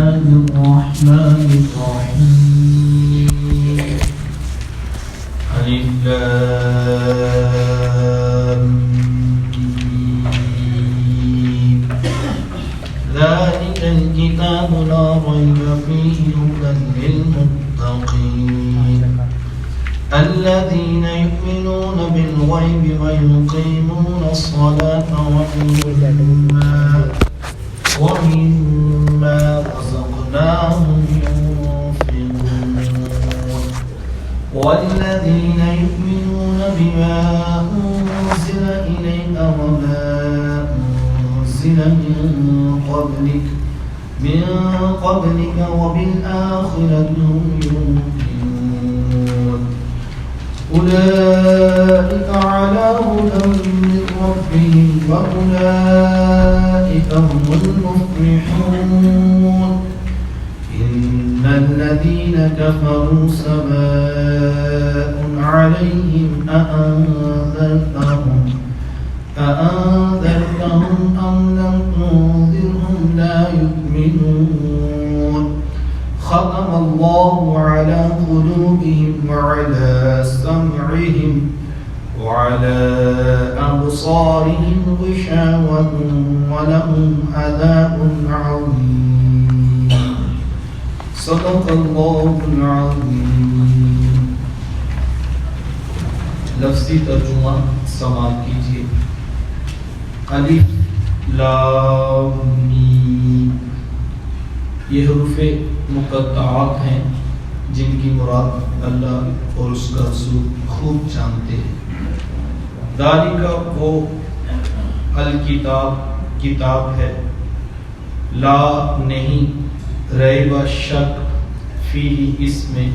الله الرحمن الرحيم ألف لام ميم ذلك الكتاب لا ريب فيه هدى للمتقين الذين يؤمنون بالغيب ويقيمون الصلاة ومما رزقناهم ينفقون والذين يؤمنون بما أنزل إليك وما أنزل من قبلك وبالآخرة هم يوقنون أولئك على هدى من ربهم وأولئك هم المفلحون إن الذين كفروا سواء عليهم أأنذرتهم أم لم تنذرهم لا يؤمنون ختم الله على قلوبهم وعلى سمعهم وعلى أبصارهم غشاوة ولهم عذاب عظيم صدق الله العظيم. لفظی ترجمہ سماعت کیجیے. الف لام میم یہ حروف مقطعات ہیں جن کی مراد اللہ اور اس کا رسول خوب جانتے ہیں. ذالک وہ الکتاب کتاب ہے، لا نہیں، ریب شک، فیہ اس میں،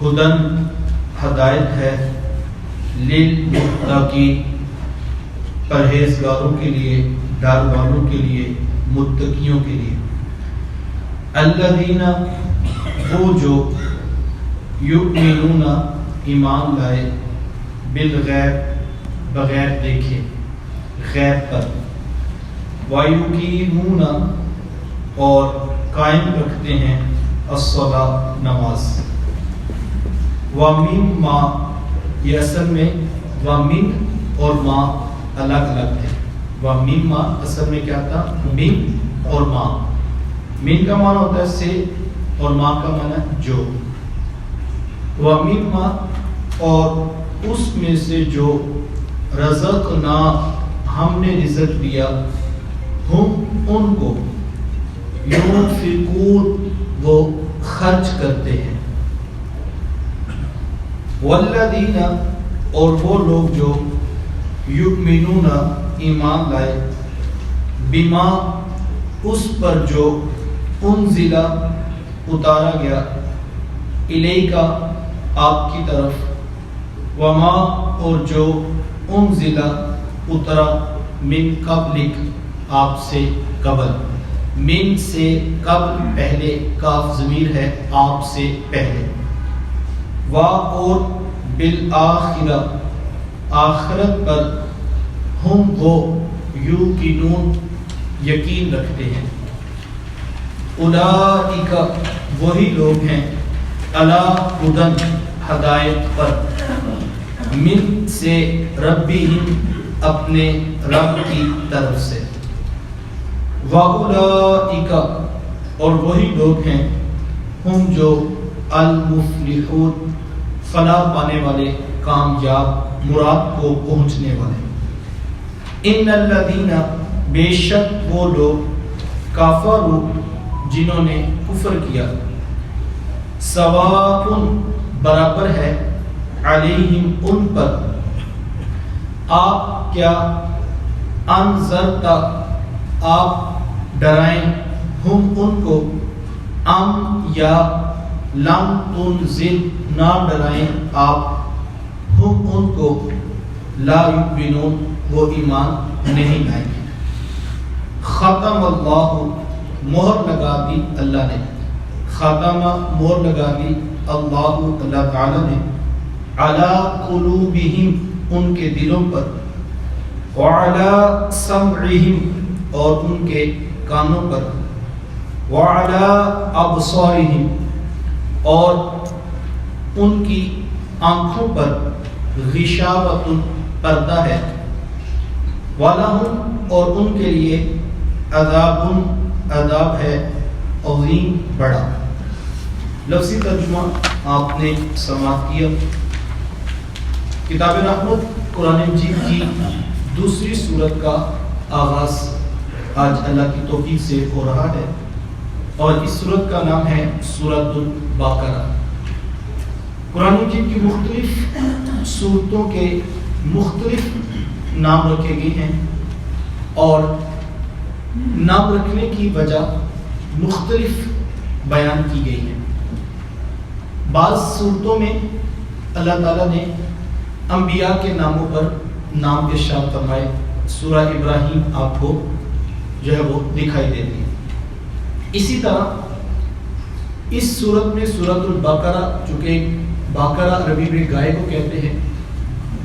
ہدن ہدایت ہے، للمتقین پرہیزگاروں کے لیے، ڈر والوں کے لیے، متقیوں کے لیے. الذین وہ جو یؤمنون ایمان لائے، بالغیب بغیر دیکھے، غیب پر، وَيُقِيمُونَ اور قائم رکھتے ہیں، الصلاۃ نماز. وَمِمَّا یہ اصل میں وَمِن اور ما الگ الگ تھے. وَمِمَّا اصل میں کیا تھا؟ من اور ما. من کا معنی ہوتا ہے سے اور ما کا معنی جو. وَمِمَّا اور اس میں سے جو رزقنا ہم نے رزق دیا، ہم ان کو، ينفقون وہ خرچ کرتے ہیں. والذین اور وہ لوگ جو یؤمنون ایمان لائے، بما اس پر جو انزل اتارا گیا، الیکا آپ کی طرف، وما اور جو انزل اترا، من قبلک آپ سے قبل. من سے قبل پہلے، کاف ضمیر ہے، آپ سے پہلے. وا اور بالآخرہ آخرت پر، ہم وہ یوقنون یقین رکھتے ہیں. اولئک وہی لوگ ہیں، علی ہدی ہدایت پر، من سے ربہم اپنے رب کی طرف سے. وَأُولَئِكَ اور وہی لوگ ہیں، ہم جو المفلحون فلاح پانے والے، کامیاب، مراد کو پہنچنے والے. ان الذین بے شک وہ لوگ، کافروا جنہوں نے کفر کیا، سواء برابر ہے، علیہم ان پر، آپ کیا، انذرتا آپ ڈرائیں، ہم ان کو، ام یا لم تنذر نہ ڈرائیں آپ، ہم ان کو، لا یؤمنون وہ ایمان نہیں لائیں گے. ختم اللہ مہر لگا دی اللہ نے، ختم مہر لگا دی اللہ تعالی نے، علی قلوبہم ان کے دلوں پر، وعلی سمعہم اور ان کے کانوں پر، وعلی ابصارہم اور ان کی آنکھوں پر غشاوۃ پردہ ہے، وَلَهُمْ اور ان کے لیے عذاب ہے عظیم بڑا۔ لفظی ترجمہ آپ نے سماعت کیا۔ کتاب رحمت قرآن مجید کی دوسری سورت کا آغاز آج اللہ کی توفیق سے ہو رہا ہے، اور اس سورت کا نام ہے سورۃ البقرہ۔ قرآن مجید کی مختلف سورتوں کے مختلف نام رکھے گئے ہیں، اور نام رکھنے کی وجہ مختلف بیان کی گئی ہے۔ بعض صورتوں میں اللہ تعالیٰ نے انبیاء کے ناموں پر نام ارشاد فرمائے۔ سورہ ابراہیم آپ کو جو ہے وہ دکھائی دیتی ہے۔ اسی طرح اس صورت میں سورۃ البقرہ، چونکہ ایک باقرہ عربی میں گائے کو کہتے ہیں،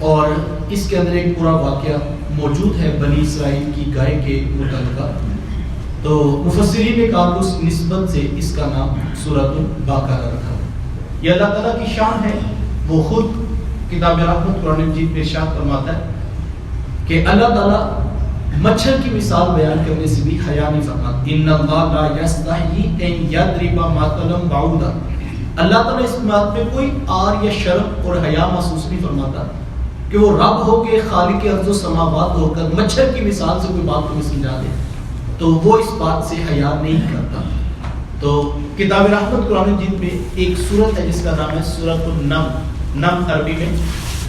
اور اس کے اندر ایک پورا واقعہ موجود ہے بنی اسرائیل کی گائے کے متعلقہ، تو مفسرین نے کہا کہ اس نسبت سے اس کا نام سورۃ البقرہ رکھا۔ یہ اللہ تعالیٰ کی شان ہے، وہ خود کتاب رحمت قرآن مجید میں ارشاد فرماتا ہے کہ اللہ تعالیٰ مچھر کی مثال بیان کرنے سے بھی حیا نہیں فرماتا۔ ان اللہ لا یستحیی ان یضرب مثلا بعوضا، اللہ تعالیٰ اس بات میں کوئی عار یا شرم اور حیا محسوس نہیں فرماتا کہ وہ رب ہو کے خالق ارض و سماوات ہو کر مچھر کی مثال سے کوئی بات کو سمجھا دے، تو وہ اس بات سے حیا نہیں کرتا۔ تو کتاب رحمت قرآن مجید میں ایک سورت ہے جس کا نام ہے سورۃ النمل، نمل عربی میں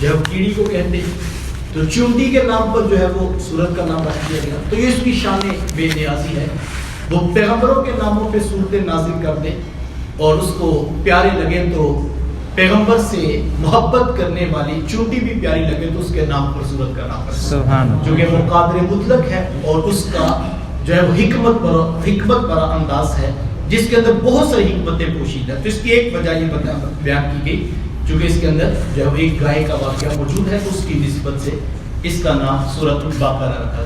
جب کیڑی کو کہتے ہیں، تو چونٹی کے نام پر جو ہے وہ سورت کا نام رکھ دیا گیا۔ تو یہ اس کی شان بے نیازی ہے، وہ پیغمبروں کے ناموں پہ سورتیں نازل کر دے اور اس کو پیارے لگے تو پیغمبر سے محبت کرنے والی چونٹی بھی پیاری لگے تو اس کے نام پر سورت کا نام رکھے، چونکہ وہ قادر مطلق ہے اور اس کا جو ہے وہ حکمت بڑا انداز ہے جس کے اندر بہت ساری حکمتیں پوشیدہ ہیں۔ تو اس کی ایک وجہ یہ بیان کی گئی چونکہ اس کے اندر جو ہے ایک گائے کا واقعہ موجود ہے، اس کی نسبت سے اس کا نام سورۃ البقرہ رکھا۔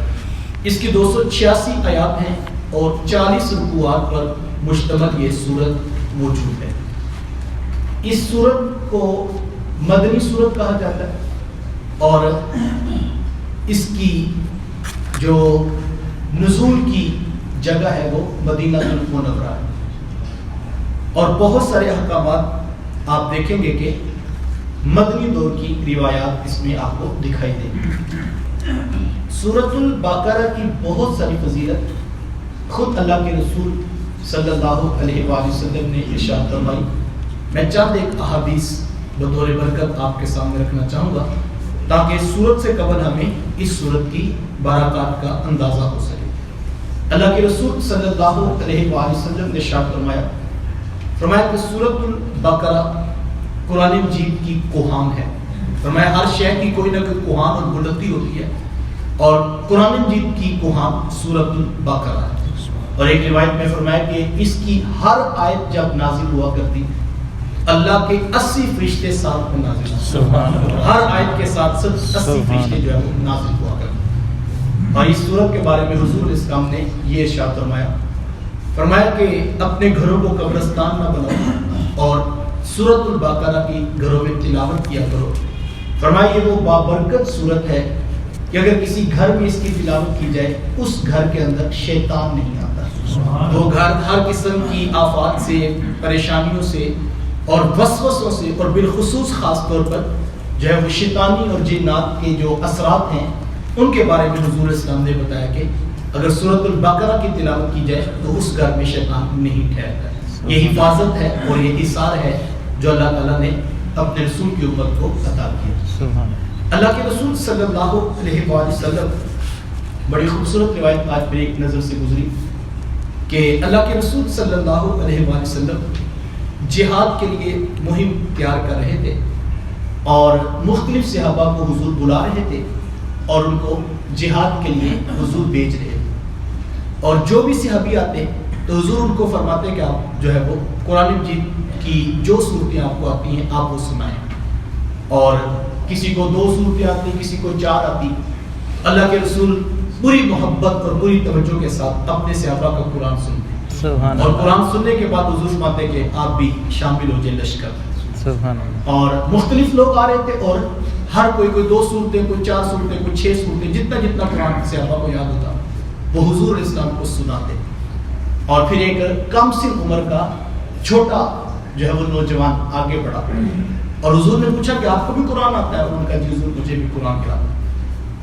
اس کی 286 آیات ہیں اور 40 رکوعات پر مشتمل یہ سورت موجود ہے۔ اس سورت کو مدنی سورت کہا جاتا ہے، اور اس کی جو نزول کی جگہ ہے وہ مدینہ المنورہ ہے، اور بہت سارے احکامات آپ دیکھیں گے کہ مدنی دور کی روایات اس میں آپ کو دکھائی دیں گی۔ سورۃ البقرہ کی بہت ساری فضیلت خود اللہ کے رسول صلی اللہ علیہ وآلہ وسلم نے ارشاد فرمائی۔ میں چند ایک احادیث بطور برکت آپ کے سامنے رکھنا چاہوں گا تاکہ سورت سے قبل ہمیں اس سورت کی برکات کا اندازہ ہو سکے۔ اللہ کے رسول صلی اللہ علیہ وآلہ وسلم نے ارشاد فرمایا کہ سورۃ البقرہ قرآن مجید کی کوہان ہے۔ فرمایا ہر شے کی کوئی نہ کوئی کوہان اور بلندی ہوتی ہے، اور قرآن مجید کی کوہان سورۃ البقرہ ہے۔ اور ایک روایت میں فرمایا کہ اس کی ہر آیت جب نازل ہوا کرتی اللہ کے 80 فرشتے ساتھ میں نازل ہوتے، ہر آیت کے ساتھ 80 فرشتے جو ہے وہ نازل ہوا کرتے۔ اور اس سورت کے بارے میں حضور اسلام نے یہ ارشاد فرمایا کہ اپنے گھروں کو قبرستان نہ بناؤ اور سورۃ البقرہ کی گھروں میں تلاوت کیا کرو۔ فرمایا یہ وہ بابرکت سورت ہے کہ اگر کسی گھر میں اس کی تلاوت کی جائے اس گھر کے اندر شیطان نہیں آتا، وہ گھر ہر قسم کی آفات سے، پریشانیوں سے اور وسوسوں سے، اور بالخصوص خاص طور پر جو ہے وہ شیطانی اور جنات کے جو اثرات ہیں ان کے بارے میں حضور اسلام نے بتایا کہ اگر سورۃ البقرہ کی تلاوت کی جائے تو اس گھر میں شیطان نہیں ٹھہرتا۔ یہ حفاظت ہے اور یہ اثار ہے جو اللہ تعالیٰ نے اپنے رسول کی امت کو عطا کیا۔ اللہ کے رسول صلی اللہ علیہ وآلہ وسلم، بڑی خوبصورت روایت آج میری ایک نظر سے گزری کہ اللہ کے رسول صلی اللہ علیہ وآلہ وسلم جہاد کے لیے مہم تیار کر رہے تھے، اور مختلف صحابہ کو حضور بلا رہے تھے اور ان کو جہاد کے لیے حضور بھیج رہے تھے، اور جو بھی صحابی آتے تو حضور ان کو فرماتے کہ آپ جو ہے وہ قرآن مجید کی جو صورتیں آپ کو آتی ہیں آپ وہ سنائیں، اور کسی کو 2 صورتیں آتی، کسی کو 4 آتی۔ اللہ کے رسول پوری محبت اور پوری توجہ کے ساتھ اپنے صحابہ کا قرآن سنتے، سبحان اور اللہ قرآن سننے کے بعد حضور فرماتے کہ آپ بھی شامل ہو جائیں لشکر میں. سبحان اللہ اور مختلف لوگ آ رہے تھے اور ہر کوئی 2 صورتیں، کوئی 4 صورتیں، کوئی 6 صورتیں، جتنا قرآن سے صحابہ کو یاد ہوتا وہ حضور اسلام کو سناتے. اور پھر ایک کم سن عمر کا چھوٹا جو ہے وہ نوجوان آگے بڑھا اور حضور نے پوچھا کہ آپ کو بھی قرآن آتا ہے؟ انہوں نے کہا جی حضور مجھے بھی قرآن آتا ہے.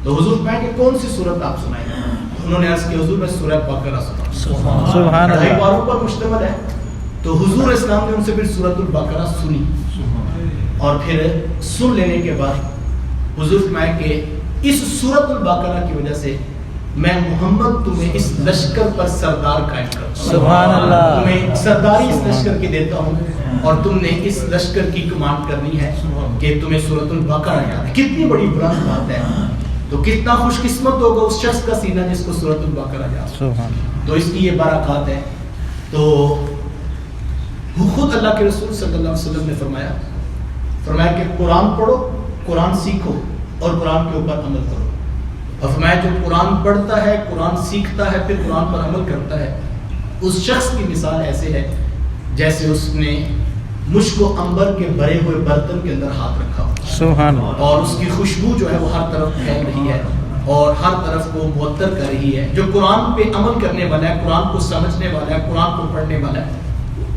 تو حضور کہیں کہ کون سی صورت آپ سنائیں؟ انہوں نے عرض کی حضور میں سورہ بقرہ سنا. سبحان ڈھائی اللہ پاروں پر مشتمل ہے. تو حضور اسلام نے ان سے پھر سورۃ البقرہ سنی اور پھر سن لینے کے بعد حضور فرمایا کہ اس سورۃ البقرہ کی وجہ سے میں محمد تمہیں اس لشکر پر سردار قائم کرتا ہوں. سبحان اللہ تمہیں سرداری اس لشکر کی دیتا ہوں اور تم نے اس لشکر کی کمانڈ کرنی ہے کہ تمہیں سورۃ البقرہ یاد ہے. کتنی بڑی بلند بات ہے. تو کتنا خوش قسمت ہوگا اس شخص کا سینہ جس کو سورۃ البقرہ یاد ہے. سبحان تو اس کی یہ برکات ہے. تو خود اللہ کے رسول صلی اللہ علیہ وسلم نے فرمایا کہ قرآن پڑھو، قرآن سیکھو اور قرآن کے اوپر عمل کرو. اور فرمایا جو قرآن پڑھتا ہے، قرآن سیکھتا ہے، پھر قرآن پر عمل کرتا ہے، اس شخص کی مثال ایسے ہے جیسے اس نے مشک و عنبر کے بھرے ہوئے برتن کے اندر ہاتھ رکھا ہو سبحان اللہ اور اس کی خوشبو جو ہے وہ ہر طرف پھیل رہی ہے اور ہر طرف کو معطر کر رہی ہے. جو قرآن پہ عمل کرنے والا ہے، قرآن کو سمجھنے والا ہے، قرآن کو پڑھنے والا ہے،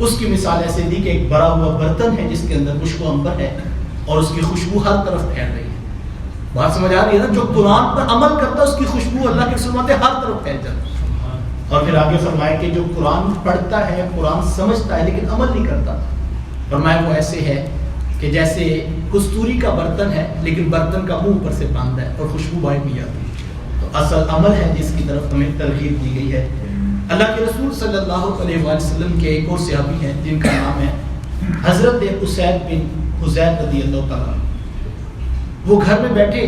اس کی مثال ایسے دی کہ ایک بھرا ہوا برتن ہے جس کے اندر مشک و عنبر ہے اور اس کی خوشبو ہر طرف پھیل رہی ہے. بات سمجھ آ رہی ہے نا؟ جو قرآن پر عمل کرتا ہے اس کی خوشبو اللہ کے سنتے ہر طرف پھیل جاتی ہے. اور پھر آگے فرمایا کہ جو قرآن پڑھتا ہے، قرآن سمجھتا ہے لیکن عمل نہیں کرتا، فرمایا وہ ایسے ہے کہ جیسے کستوری کا برتن ہے لیکن برتن کا منہ اوپر سے باندھا ہے اور خوشبو باہر نہیں آتی. تو اصل عمل ہے جس کی طرف ہمیں ترغیب دی گئی ہے. اللہ کے رسول صلی اللہ علیہ وآلہ وسلم کے ایک اور صحابی ہیں جن کا نام ہے حضرت اسید بن حضیر رضی اللہ تعالیٰ. وہ گھر میں بیٹھے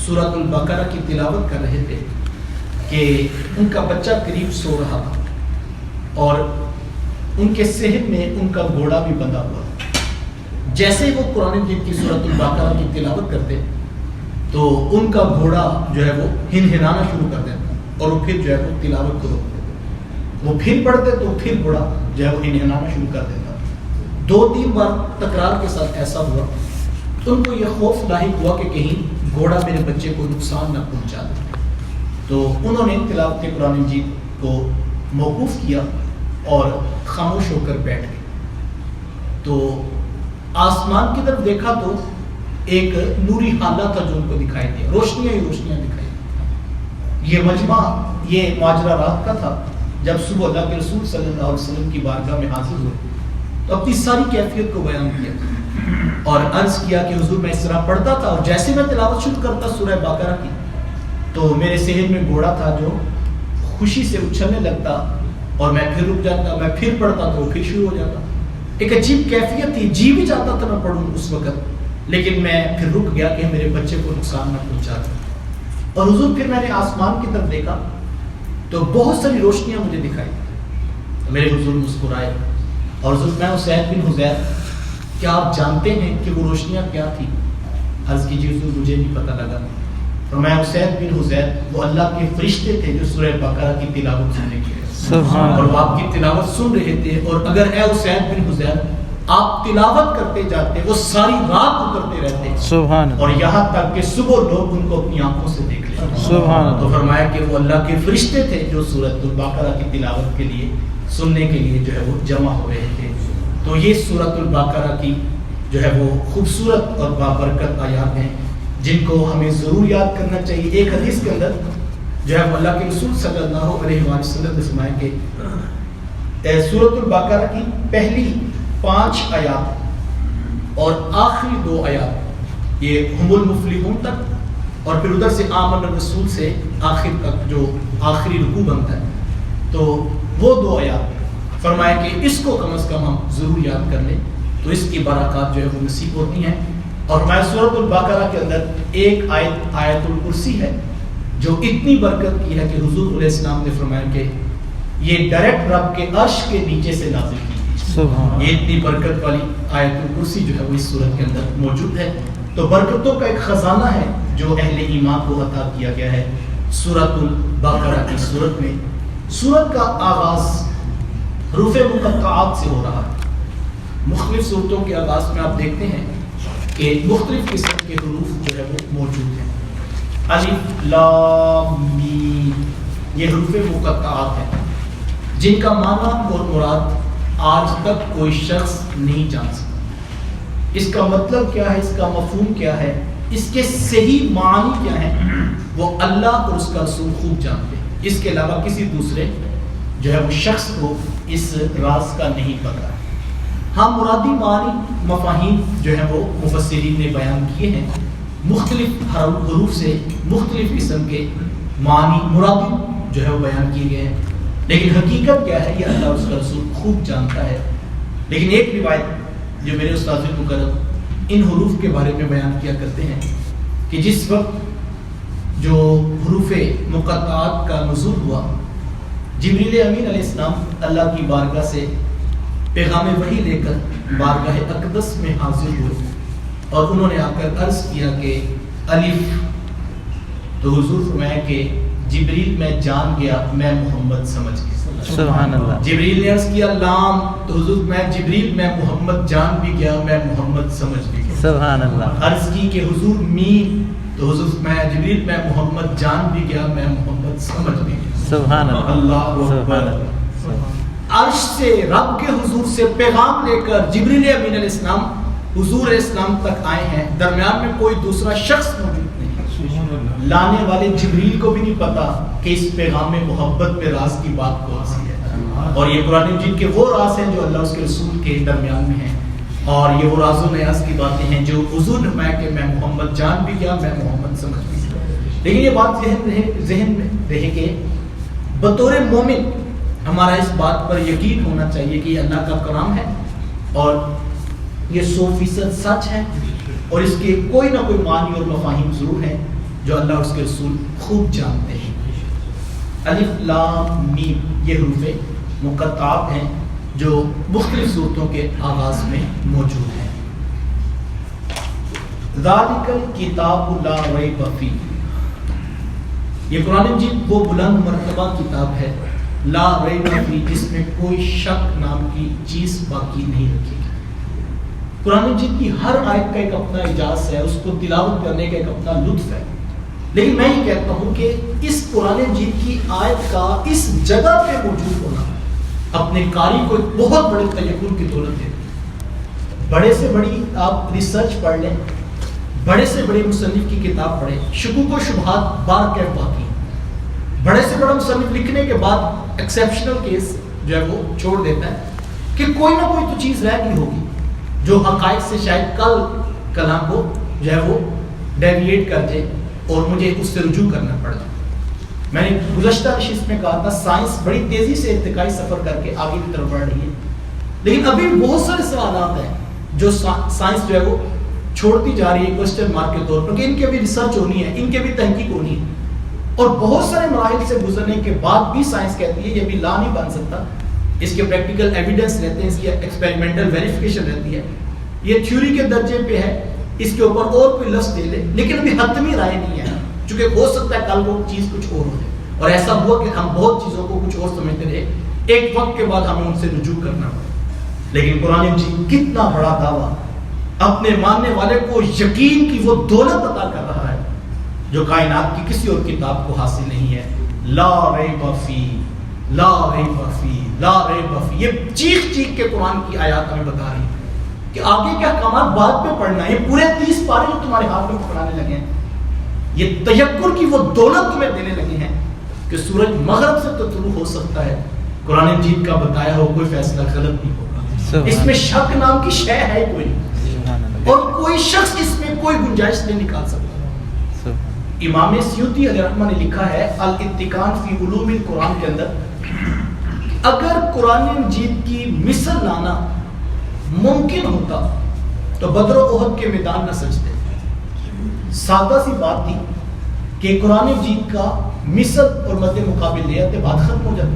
سورۃ البقرہ کی تلاوت کر رہے تھے کہ ان کا بچہ قریب سو رہا تھا اور ان کے صحن میں ان کا گھوڑا بھی بندھا ہوا. جیسے وہ قرآن مجید کی سورۃ البقرہ کی تلاوت کرتے تو ان کا گھوڑا جو ہے وہ ہنہنانا شروع کر دیتا اور وہ پھر جو ہے وہ تلاوت کو روک دیتے. وہ پھر پڑھتے تو پھر گھوڑا جو ہے وہ ہنہنانا شروع کر دیتا. 2-3 بار تکرار کے ساتھ ایسا ہوا. ان کو یہ خوف لاحق ہوا کہ کہیں گھوڑا میرے بچے کو نقصان نہ پہنچا دے. تو انہوں نے تلاوت قرآن مجید کو موقوف کیا اور خاموش ہو کر بیٹھ گئے. تو آسمان کی طرف دیکھا تو ایک نوری حالہ تھا جو ان کو دکھائی دیا. روشنیاں ہی روشنیاں دکھائی. یہ مجمع، یہ ماجرا رات کا تھا. جب صبح اللہ کے رسول صلی اللہ علیہ وسلم کی بارگاہ میں حاضر ہوئے تو اپنی ساری کیفیت کو بیان کیا اور عرض کیا کہ حضور میں اس طرح پڑھتا تھا اور جیسے میں تلاوت شروع کرتا سورہ بقرہ کی تو میرے صحن میں گھوڑا تھا جو خوشی سے اچھلنے لگتا اور میں پھر رک جاتا، میں پھر پڑھتا تو وہ پھر شروع ہو جاتا. ایک عجیب کیفیت تھی. جی بھی چاہتا تھا میں پڑھوں اس وقت لیکن میں پھر رک گیا کہ میرے بچے کو نقصان نہ پہنچا دے. اور حضور پھر میں نے آسمان کی طرف دیکھا تو بہت ساری روشنیاں مجھے دکھائی. میرے حضور مسکرائے اور حضور میں اسید بن حضیر کیا آپ جانتے ہیں کہ وہ روشنیاں کیا تھی؟ عرض کیجیے حضور مجھے نہیں پتہ لگا. اور میں اسید بن حضیر وہ اللہ کے فرشتے تھے جو سورہ بقرہ کی تلاوت سننے کے اور وہ آپ کی تلاوت سن رہے تھے. اور اگر اے اسید بن حضیر آپ تلاوت کرتے جاتے وہ ساری رات کو کرتے رہتے سبحان اور یہاں تک کہ صبح لوگ ان کو اپنی آنکھوں سے دیکھ لیتے. سبحان تو فرمایا کہ وہ اللہ کے فرشتے تھے جو سورۃ البقرہ کی تلاوت کے لیے سننے کے لیے جو ہے وہ جمع ہو رہے تھے. تو یہ سورۃ البقرہ کی جو ہے وہ خوبصورت اور بابرکت آیات ہیں جن کو ہمیں ضرور یاد کرنا چاہیے. ایک حدیث کے اندر جو ہے وہ اللہ کے رسول صلی اللہ علیہ وآلہ وسلم نے فرمایا کہ سورۃ البقرہ کی پہلی 5 آیات اور آخری 2 آیات یہ ہم المفلحون تک اور پھر ادھر سے آمن الرسول سے آخر تک جو آخری رکوع بنتا ہے تو وہ 2 آیات فرمایا کہ اس کو کم از کم ہم ضرور یاد کر لیں تو اس کی برکات جو ہے وہ نصیب ہوتی ہیں. اور ہمارے سورۃ البقرہ کے اندر ایک آیت آیت الکرسی ہے جو اتنی برکت کی ہے کہ حضور علیہ السلام نے فرمایا کہ یہ ڈائریکٹ رب کے عرش کے نیچے سے نازل کی. یہ اتنی برکت والی آیت الکرسی جو ہے وہ اس سورت کے اندر موجود ہے. تو برکتوں کا ایک خزانہ ہے جو اہل ایمان کو عطا کیا گیا ہے سورۃ البقرہ کی صورت میں. سورت کا آغاز حروف مقطعات سے ہو رہا ہے۔ مختلف صورتوں کے آغاز میں آپ دیکھتے ہیں کہ مختلف قسم کے حروف جو ہے وہ موجود ہیں۔ الف لام میم یہ حروف مقطعات ہیں جن کا معنی اور مراد آج تک کوئی شخص نہیں جان سکتا۔ اس کا مطلب کیا ہے، اس کا مفہوم کیا ہے، اس کے صحیح معنی کیا ہیں، وہ اللہ اور اس کا رسول خوب جانتے ہیں۔ اس کے علاوہ کسی دوسرے جو ہے وہ شخص کو اس راز کا نہیں پتہ۔ ہاں مرادی معنی مفاہیم جو ہیں وہ مفسرین نے بیان کیے ہیں، مختلف حروف سے مختلف قسم کے معنی مرادی جو ہے وہ بیان کیے گئے ہیں، لیکن حقیقت کیا ہے یہ اللہ اور اس کا رسول خوب جانتا ہے۔ لیکن ایک روایت جو میرے استاد مکرم ان حروف کے بارے میں بیان کیا کرتے ہیں کہ جس وقت جو حروف مقطعات کا نزول ہوا، جبریل امین علیہ السلام اللہ کی بارگاہ سے پیغام وحی لے کر بارگاہ اقدس میں حاضر ہوئے اور انہوں نے آ کر عرض کیا کہ الف، تو حضور فرمایا کہ جبریل میں جان گیا، میں محمد سمجھ گیا۔ سبحان اللہ۔ جبریل نے عرض کیا لام، تو حضور میں جبریل میں محمد جان بھی گیا، میں محمد سمجھ بھی گیا۔ سبحان اللہ۔ عرض کی کہ حضور میم، تو حضور میں جبریل میں محمد جان بھی گیا، میں محمد سمجھ بھی گیا۔ سبحان اللہ۔ اللہ سبحان اکبر۔ اللہ۔ عرش سے رب کے حضور سے پیغام لے کر جبریل امین علیہ السلام حضور علیہ السلام تک آئے ہیں، درمیان میں کوئی دوسرا شخص موجود نہیں۔ لانے والے جبریل کو بھی نہیں پتا کہ اس پیغام میں محبت میں راز کی بات کون سی ہے، اور یہ قرآن مجید کے وہ راز ہیں جو اللہ اس کے رسول کے درمیان میں ہیں، اور یہ وہ راز و نیاز کی باتیں ہیں جو حضور نے فرمایا کہ میں محمد جان بھی گیا، میں محمد سمجھ بھی گیا۔ لیکن یہ بات ذہن میں رہے کہ بطور مومن ہمارا اس بات پر یقین ہونا چاہیے کہ یہ اللہ کا کلام ہے اور یہ 100% سچ ہے، اور اس کے کوئی نہ کوئی معنی اور مفاہیم ضرور ہیں جو اللہ اور اس کے رسول خوب جانتے ہیں۔ الف لام میم یہ حروف مقطعات ہیں جو مختلف صورتوں کے آغاز میں موجود ہیں۔ ذالک الکتاب لا ریب فیہ، یہ قرآن مجید وہ بلند مرتبہ کتاب ہے لا ریب فیہ جس میں کوئی شک نام کی چیز باقی نہیں رکھی گئی۔ قرآن مجید کی ہر آیت کا ایک اپنا اعجاز ہے، اس کو تلاوت کرنے کا ایک اپنا لطف ہے، لیکن میں یہ کہتا ہوں کہ اس قرآن مجید کی آیت کا اس جگہ پہ موجود ہونا اپنے قاری کو ایک بہت بڑے تیقن کی دولت ہے۔ بڑے سے بڑی آپ ریسرچ پڑھ لیں، بڑے سے بڑے مصنف کی کتاب پڑھیں، شکوک و شبہات بار کے باقی، بڑے سے بڑا مصنف لکھنے کے بعد ایکسیپشنل کیس جو ہے وہ چھوڑ دیتا ہے کہ کوئی نہ کوئی تو چیز رہ گئی ہوگی جو حقائق سے شاید کل کلام کو جو ہے وہ ڈیویٹ کر دے اور مجھے اس سے رجوع کرنا پڑ جائے۔ میں نے گزشتہ نشست میں کہا تھا سائنس بڑی تیزی سے ارتقائی سفر کر کے آگے کی طرف بڑھ رہی ہے، لیکن ابھی بہت سارے سوالات ہیں جو سائنس جو ہے وہ چھوڑتی جا رہی ہے کوسچن مارک کے طور پر، کہ ان کی بھی ریسرچ ہونی ہے، ان کی بھی تحقیق ہونی ہے، اور بہت سارے مراحل سے گزرنے کے بعد بھی سائنس کہتی ہے یہ بھی لا نہیں بن سکتا، اس کے پریکٹیکل ایویڈنس رہتے ہیں، اس کی ایکسپیریمنٹل ویریفیکیشن رہتی ہے، یہ تھیوری کے درجے پہ ہے، اس کے اوپر اور کوئی لفظ دے لے، لیکن ابھی حتمی رائے نہیں ہے، چونکہ ہو سکتا ہے کل کو چیز کچھ اور ہو جائے، اور ایسا ہوا کہ ہم بہت چیزوں کو کچھ اور سمجھتے رہے، ایک وقت کے بعد ہمیں ان سے رجوع کرنا پڑا۔ لیکن قرآن مجید کتنا بڑا دعویٰ اپنے ماننے والے کو یقین کی وہ دولت عطا کر رہا ہے جو کائنات کی کسی اور کتاب کو حاصل نہیں ہے۔ لا ریب فیہ، لا ریب فیہ، لا ریب فیہ، یہ چیخ چیخ کے قرآن کی آیات ہمیں بتا رہی ہیں کہ آگے کے احکامات بعد میں پڑھنا ہے، یہ پورے 30 پارے جو تمہارے ہاتھ میں پکڑانے لگے ہیں، یہ تیقن کی وہ دولت تمہیں دینے لگے ہیں کہ سورج مغرب سے تو طلوع ہو سکتا ہے، قرآن مجید کا بتایا ہو کوئی فیصلہ غلط نہیں ہوگا، اس میں شک نام کی شے ہے کوئی نہیں، اور کوئی شخص اس میں کوئی گنجائش نہیں نکال سکتا۔ امام سیوطی علیہ الرحمہ نے لکھا ہے الاتقان فی علوم القرآن کے اندر، اگر قرآن مجید کی مثل لانا ممکن ہوتا تو بدر و احد کے میدان نہ سجتے۔ سادہ سی بات تھی کہ قرآن مجید کا مثل اور مد مقابل لے آتے بات ختم ہو جاتی،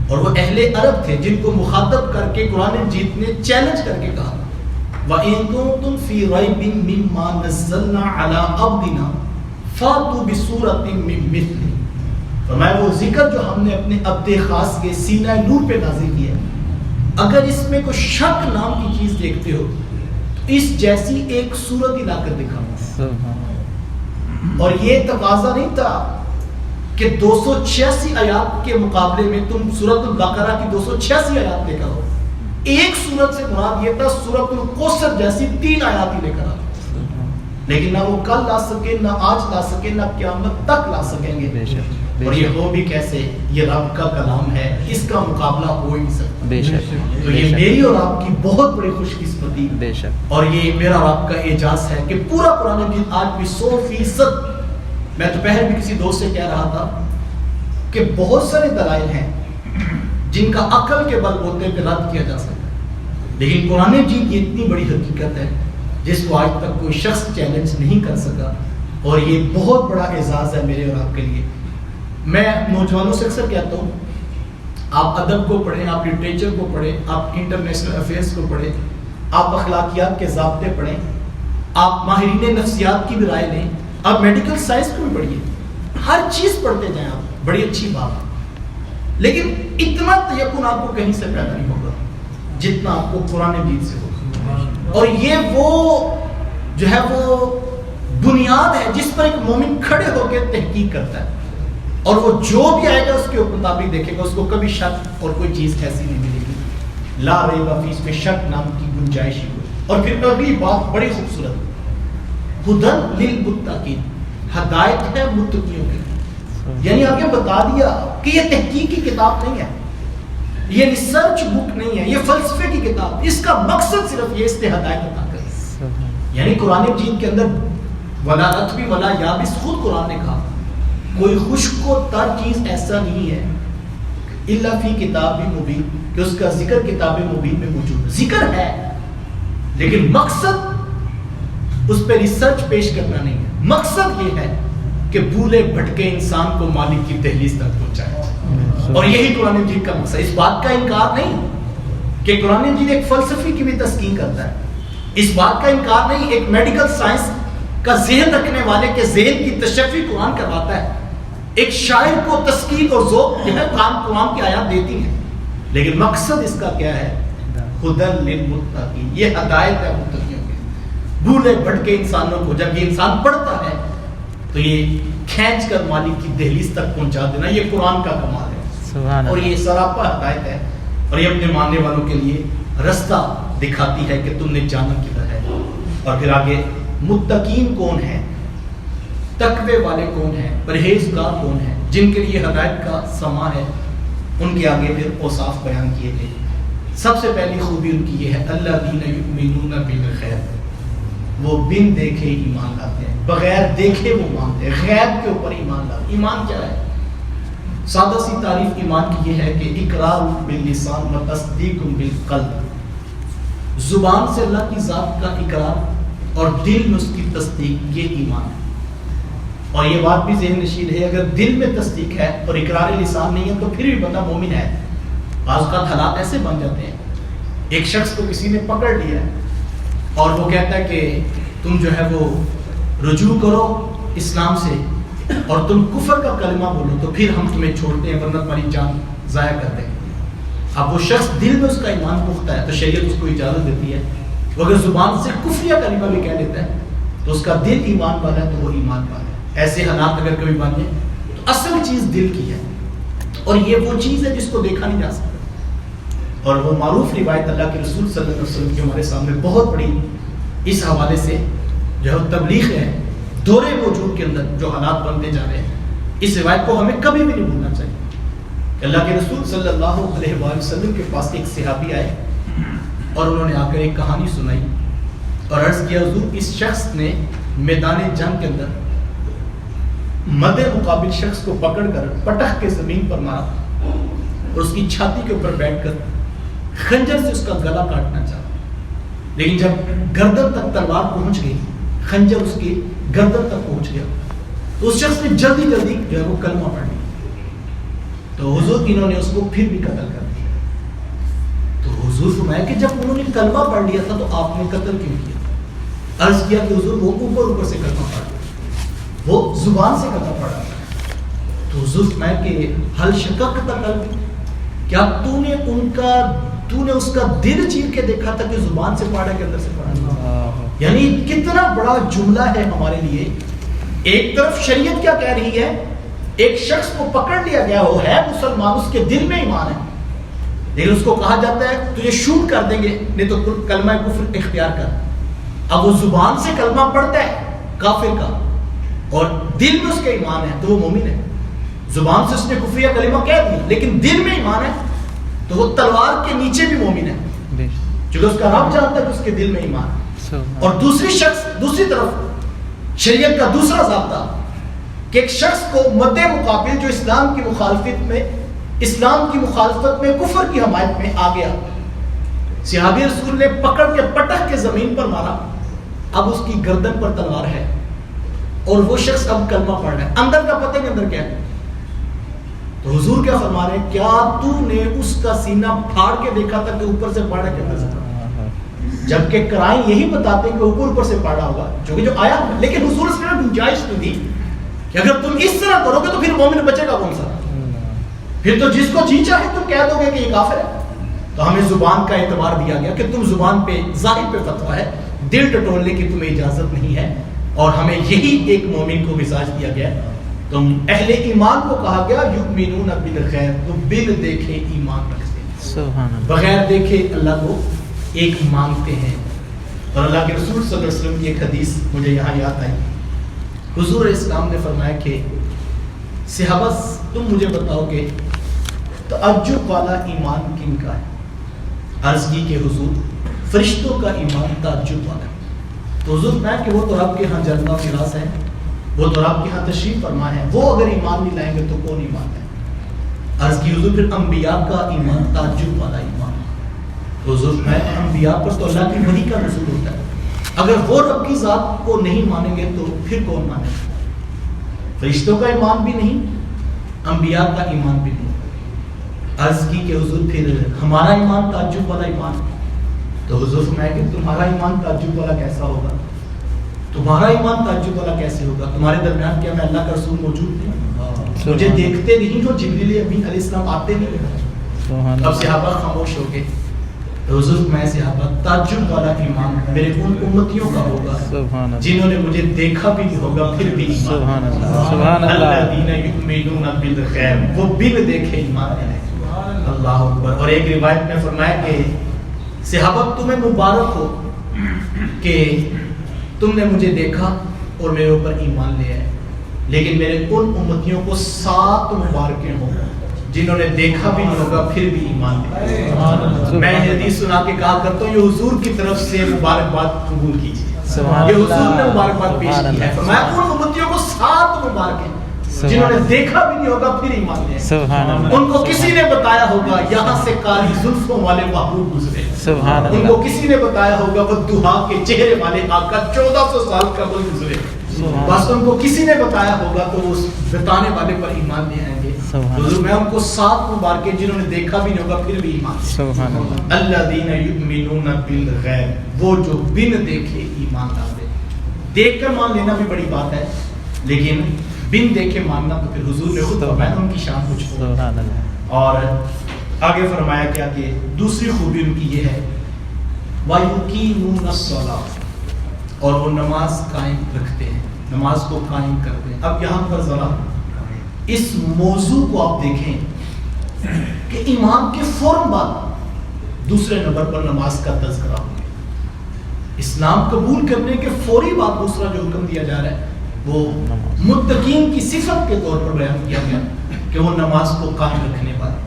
اور وہ اہل عرب تھے جن کو مخاطب کر کے قرآن مجید نے چیلنج کر کے کہا وَإِن كُنتُمْ فِي رَيْبٍ مِّمَّا نَزَّلْنَا عَلَىٰ عَبْدِنَا فَأْتُوا بِسُورَةٍ مِّن مِّثْلِهِ، فرمایا وہ ذکر جو ہم نے اپنے عبد خاص کے سینہ نور پہ نازل کیا ہے اگر اس میں کوئی شک نام کی چیز دیکھتے ہو تو اس جیسی ایک صورت ہی لا کر دکھاؤں. اور یہ تقاضا نہیں تھا کہ 286 آیات کے مقابلے میں تم سورۃ البقرہ کی 286 آیات لے کر آؤ. ایک سورت سے مراد یہ تھا سورۃ الکوثر جیسی 3 آیات ہی لے کر آؤ. لیکن نہ وہ کل لا سکے، نہ آج لا سکے، نہ قیامت تک لا سکیں گے. اور یہ ہو بھی کیسے؟ یہ رب کا کلام ہے، اس کا مقابلہ ہو ہی نہیں سکتا. بے شک. تو یہ میری اور آپ کی بہت بڑی خوش قسمتی بے شک. اور یہ میرا اور آپ کا اعجاز ہے کہ پورا قرآن مجید آج بھی 100%. میں دوپہر بھی کسی دوست سے کہہ رہا تھا کہ بہت سارے دلائل ہیں جن کا عقل کے بل بوتے پہ رد کیا جا سکتا ہے، لیکن قرآن مجید یہ اتنی بڑی حقیقت ہے جس کو آج تک کوئی شخص چیلنج نہیں کر سکا. اور یہ بہت بڑا اعزاز ہے میرے اور آپ کے لیے. میں نوجوانوں سے اکثر کہتا ہوں آپ ادب کو پڑھیں، آپ لٹریچر کو پڑھیں، آپ انٹرنیشنل افیئرس کو پڑھیں، آپ اخلاقیات کے ضابطے پڑھیں، آپ ماہرین نفسیات کی بھی رائے لیں، آپ میڈیکل سائنس کو بھی پڑھیے، ہر چیز پڑھتے جائیں آپ، بڑی اچھی بات ہے. لیکن اتنا تیقن آپ کو کہیں سے پیدا نہیں ہوگا جتنا آپ کو قرآن مجید سے ہوگا. اور یہ وہ جو ہے وہ بنیاد ہے جس پر ایک مومن کھڑے ہو کے تحقیق کرتا ہے، اور وہ جو بھی آئے گا اس کے مطابق دیکھے گا، اس کو کبھی شک اور کوئی چیز ایسی نہیں ملے گی. لا ریب فیہ، اس میں شک نام کی گنجائش ہی ہوئی. اور پھر اگلی بات بڑی خوبصورت، ہدی للمتقین، ہدایت ہے متقیوں کے لیے. یعنی آپ یہ بتا دیا کہ یہ تحقیق کی کتاب نہیں ہے، یہ ریسرچ بک نہیں ہے، یہ فلسفے کی کتاب. اس کا مقصد صرف یہ اس نے ہدایت عطا کری. یعنی قرآن مجید کے اندر ولا رطب ولا یابس، خود قرآن نے کہا کوئی خشک و تر چیز ایسا نہیں ہے الا فی کتاب مبین، کہ اس کا ذکر کتاب مبین میں موجود ہے. ذکر ہے لیکن مقصد اس پہ ریسرچ پیش کرنا نہیں ہے. مقصد یہ ہے کہ بھولے بھٹکے انسان کو مالک کی دہلیز تک پہنچائے. اور یہی قرآن مجید کا مقصد. اس بات کا انکار نہیں کہ قرآن مجید ایک فلسفی کی بھی تسکین کرتا ہے، اس بات کا انکار نہیں ایک میڈیکل سائنس کا ذہن رکھنے والے کے ذہن کی تشفی قرآن کرواتا ہے، ایک شاعر کو تسکین اور ذوق جو ہے قرآن کی آیات دیتی ہیں. لیکن مقصد اس کا کیا ہے؟ ہدی للمتقین، یہ ہدایت ہے متقیوں کے. بھولے بھٹکے انسانوں کو جب یہ انسان پڑھتا ہے تو یہ کھینچ کر مالک کی دہلیز تک پہنچا دینا، یہ قرآن کا کمال ہے. اور یہ سراپا ہدایت ہے، اور یہ اپنے ماننے والوں کے لیے رستہ دکھاتی ہے کہ تم نے جانا کدھر ہے. اور پھر آگے متقین کون ہیں، تقوی والے کون ہیں، پرہیزگار کون ہیں، جن کے لیے ہدایت کا سما ہے. ان کے آگے پھر اوصاف بیان کیے گئے. سب سے پہلی خوبی ان کی یہ ہے الذین یؤمنون بالغیب، وہ بن دیکھے ایمان لاتے ہیں، بغیر دیکھے وہ مانتے ہیں، غیب کے اوپر ایمان لاتے. ایمان کیا ہے؟ سادہ سی تعریف ایمان کی یہ ہے کہ اقرار باللسان و تصدیق بالقلب، زبان سے اللہ کی ذات کا اقرار اور دل میں اس کی تصدیق، یہ ایمان ہے. اور یہ بات بھی ذہن نشین ہے، اگر دل میں تصدیق ہے اور اقرار لسان نہیں ہے تو پھر بھی بندہ مومن ہے. بعض اوقات حالات ایسے بن جاتے ہیں، ایک شخص کو کسی نے پکڑ لیا ہے اور وہ کہتا ہے کہ تم جو ہے وہ رجوع کرو اسلام سے اور تم کفر کا کلمہ بولو تو پھر ہم تمہیں چھوڑتے ہیں ورنہ تمہاری جان ضائع کر دیں گے. اب وہ شخص دل میں اس کا ایمان پختہ ہے تو شریعت اس کو اجازت دیتی ہے. وہ اگر زبان سے کفریہ کلمہ بھی کہہ لیتا ہے تو اس کا دل ایمان والا ہے تو وہ ایمان والا ہے. ایسے حالات اگر کبھی بن جائیں تو اصل چیز دل کی ہے، اور یہ وہ چیز ہے جس کو دیکھا نہیں جا سکتا. اور وہ معروف روایت اللہ کے رسول صلی اللہ علیہ وسلم کی ہمارے سامنے بہت بڑی اس حوالے سے جو ہے تبلیغ ہے دور وجود کے اندر جو حالات بنتے جا رہے ہیں. اس روایت کو ہمیں کبھی بھی نہیں بھولنا چاہیے کہ اللہ کے رسول صلی اللہ علیہ وآلہ وسلم کے پاس ایک صحابی آئے اور انہوں نے آ کر ایک کہانی سنائی اور عرض کیا حضور اس شخص نے میدان جنگ کے اندر مد مقابل شخص کو پکڑ کر پٹخ کے زمین پر مارا اور اس کی چھاتی کے اوپر بیٹھ کر خنجر سے اس کا گلا کاٹنا چاہا. لیکن جب گردن تک تلوار پہنچ گئی، خنجر اس کی گردن تک پہنچ گیا تو اس شخص نے جلدی جو ہے وہ کلمہ پڑھ لیا. تو حضور انہوں نے اس کو پھر بھی قتل کر دیا. تو حضور فرمایا کہ جب انہوں نے کلمہ پڑھ لیا تھا تو آپ نے قتل کیوں کیا؟ عرض کیا کہ حضور وہ اوپر سے کلمہ پڑھ لیا، وہ زبان سے کلمہ پڑھا. تو حضور فرمایا کہ حل شققت قلبی، کیا تو نے اس کا دل چیر کے دیکھا تھا کہ زبان سے پڑھا کہ اندر سے پڑھا؟ یعنی کتنا بڑا جملہ ہے ہمارے لیے. ایک طرف شریعت کیا کہہ رہی ہے، ایک شخص کو پکڑ لیا گیا، وہ ہے مسلمان، اس کے دل میں ایمان ہے، لیکن اس کو کہا جاتا ہے تجھے شوٹ کر دیں گے نہیں تو کلمہ کفر اختیار کر. اب وہ زبان سے کلمہ پڑھتا ہے کافر کا اور دل میں اس کے ایمان ہے تو وہ مومن ہے. زبان سے اس نے کفریہ کلمہ کہہ دیا لیکن دل میں ایمان ہے تو وہ تلوار کے نیچے بھی مومن ہے، چونکہ اس کا رب جانتا ہے کہ اس کے دل میں ایمان ہے. اور دوسری طرف شریعت کا دوسرا ضابطہ کہ ایک شخص کو مد مقابل جو اسلام کی مخالفت میں کفر کی حمایت میں آ گیا، صحابی رسول نے پکڑ کے پٹک کے زمین پر مارا، اب اس کی گردن پر تلوار ہے اور وہ شخص اب کلمہ پڑھ رہا ہے، اندر کا پتہ نہیں اندر کیا ہے. تو حضور کیا فرما رہے ہیں، کیا تو نے اس کا سینہ پھاڑ کے دیکھا تھا کہ اوپر سے پڑھا کہ اندر سے پڑھا؟ جبکہ قرائن یہی بتاتے ہیں کہ اوپر سے پڑھا ہوگا جو آیا، لیکن حضور اس نے گنجائش تو دی کہ اگر تم اس طرح کرو گے تو پھر مومن بچے گا کون سا؟ پھر تو جس کو جی چاہے تم کہہ دو گے کہ یہ کافر ہے. تو ہمیں زبان کا اعتبار دیا گیا کہ تم زبان پہ ظاہر پہ فتویٰ ہے، دل ٹٹولنے کی تمہیں اجازت نہیں ہے، اور ہمیں یہی ایک مومن کو مزاج دیا گیا. تم اہل ایمان کو کہا گیا یؤمنون بالغیب، تو بل دیکھے ایمان رکھتے ہیں، بغیر دیکھے اللہ کو ایک مانتے ہیں. اور اللہ کے رسول صلی اللہ علیہ وسلم کی ایک حدیث مجھے یہاں یاد آئی. حضور اسلام نے فرمایا کہ صحابہ تم مجھے بتاؤ کہ تعجب والا ایمان کن کا ہے؟ عرض کی کہ حضور فرشتوں کا ایمان تعجب والا ہے. تو حضور میں کہ وہ تو رب کے ہاں جلوہ فراز ہے، وہ تو رب کے ہاں تشریف فرما ہے، وہ اگر ایمان نہیں لائیں گے تو کون ایمان ہے؟ عرض کی حضور پھر انبیاء کا ایمان تعجب والا ایمان. تو حضور میں انبیاء پر تو اللہ کی وحی کا نزول ہوتا ہے، اگر وہ رب کی ذات کو نہیں مانیں گے تو پھر کون مانے گا؟ فرشتوں کا ایمان بھی نہیں، انبیاء کا ایمان بھی نہیں. عرض کی کہ حضور پھر ہمارا ایمان تعجب والا ایمان. تو حضور فرمایا کہ تمہارا ایمان تعجب والا کیسا ہوگا؟ تمہارا ایمان تعجب والا کیسے ہوگا؟ تمہارے درمیان کیا میں اللہ کا رسول موجود نہیں؟ مجھے دیکھتے نہیں جو جبریل امین علیہ السلام آتے نہیں؟ اب صحابہ خاموش ہو گئے. تو حضور میں صحابہ تعجب والا ایمان میرے ان امتیوں کا ہوگا جنہوں نے مجھے دیکھا بھی نہیں ہوگا پھر بھی ایمان. الذین یؤمنون بالغیب، وہ بن دیکھے ایمان لائے. اللہ اکبر. اور ایک روایت میں فرمایا کہ صحابہ تمہیں مبارک ہو کہ تم نے مجھے دیکھا اور میرے اوپر ایمان لے آئے، لیکن میرے ان امتیوں کو 7 مبارکیں ہوں جنہوں نے دیکھا بھی نہیں ہوگا پھر بھی ایمان لے آئے. میں حدیث سنا کے کہا کرتا ہوں یہ حضور کی طرف سے مبارکباد قبول کیجیے، یہ حضور نے مبارکباد پیش کی ہے. فرمایا ان امتیوں کو 7 مبارکیں جنہوں نے دیکھا بھی نہیں ہوگا پھر ایمان لے آئے. ان کو کسی نے بتایا ہوگا یہاں سے کالی زلفوں والے محبوب گزرے، ان کو کسی نے بتایا ہوگا وہ دہا کے چہرے والے آقا 1400 سال قبل گزرے، بس ان کو کسی نے بتایا ہوگا تو وہ بتانے والے پر ایمان لے آئیں گے. حضور میں ان کو 7 مبارکیں جنہوں نے دیکھا بھی نہیں ہوگا پھر بھی ایمان. الذین یؤمنون بالغیب، وہ جو بن دیکھے ایمان لاتے. دیکھ کر مان لینا بھی بڑی بات ہے، لیکن بن دیکھے ماننا تو پھر حضور نے خود فرمایا ان کی شان کچھ ہو. اور آگے فرمایا کیا کہ دوسری خوبی ان کی یہ ہے وَيُقِيمُونَ الصَّلَاةَ، اور وہ نماز قائم رکھتے ہیں، نماز کو قائم کرتے ہیں. اب یہاں پر ذرا اس موضوع کو آپ دیکھیں کہ ایمان کے فوراً بعد دوسرے نمبر پر نماز کا تذکرہ. اسلام قبول کرنے کے فوری بعد دوسرا جو حکم دیا جا رہا ہے وہ متقین کی صفت کے طور پر بیان کیا گیا کہ وہ نماز کو قائم رکھنے والے.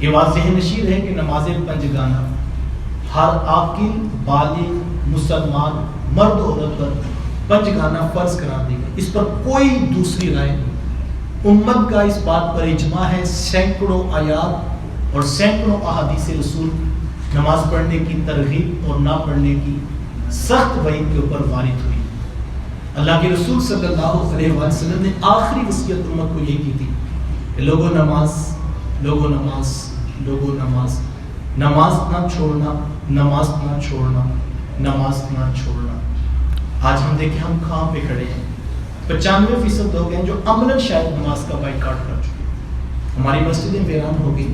یہ واضح نشیر ہے کہ نماز پنجگانہ ہر عاقل بالغ مسلمان مرد و عورت پر پنجگانہ فرض قرار دی گئی. اس پر کوئی دوسری رائے نہیں. امت کا اس بات پر اجماع ہے. سینکڑوں آیات اور سینکڑوں احادیث رسول نماز پڑھنے کی ترغیب اور نہ پڑھنے کی سخت وعید کے اوپر وارد ہوئی. اللہ کے رسول صلی اللہ علیہ وسلم نے آخری وصیت امت کو یہ کی تھی کہ لوگوں نماز، لوگوں نماز، لوگوں نماز، نماز نہ چھوڑنا، نماز نہ چھوڑنا، نماز نہ چھوڑنا. آج ہم دیکھیں ہم کہاں پہ کھڑے ہیں. 95% لوگ ہیں جو عملاً شاید نماز کا بائیکاٹ کر چکے. ہماری مسجدیں ویران ہو گئی،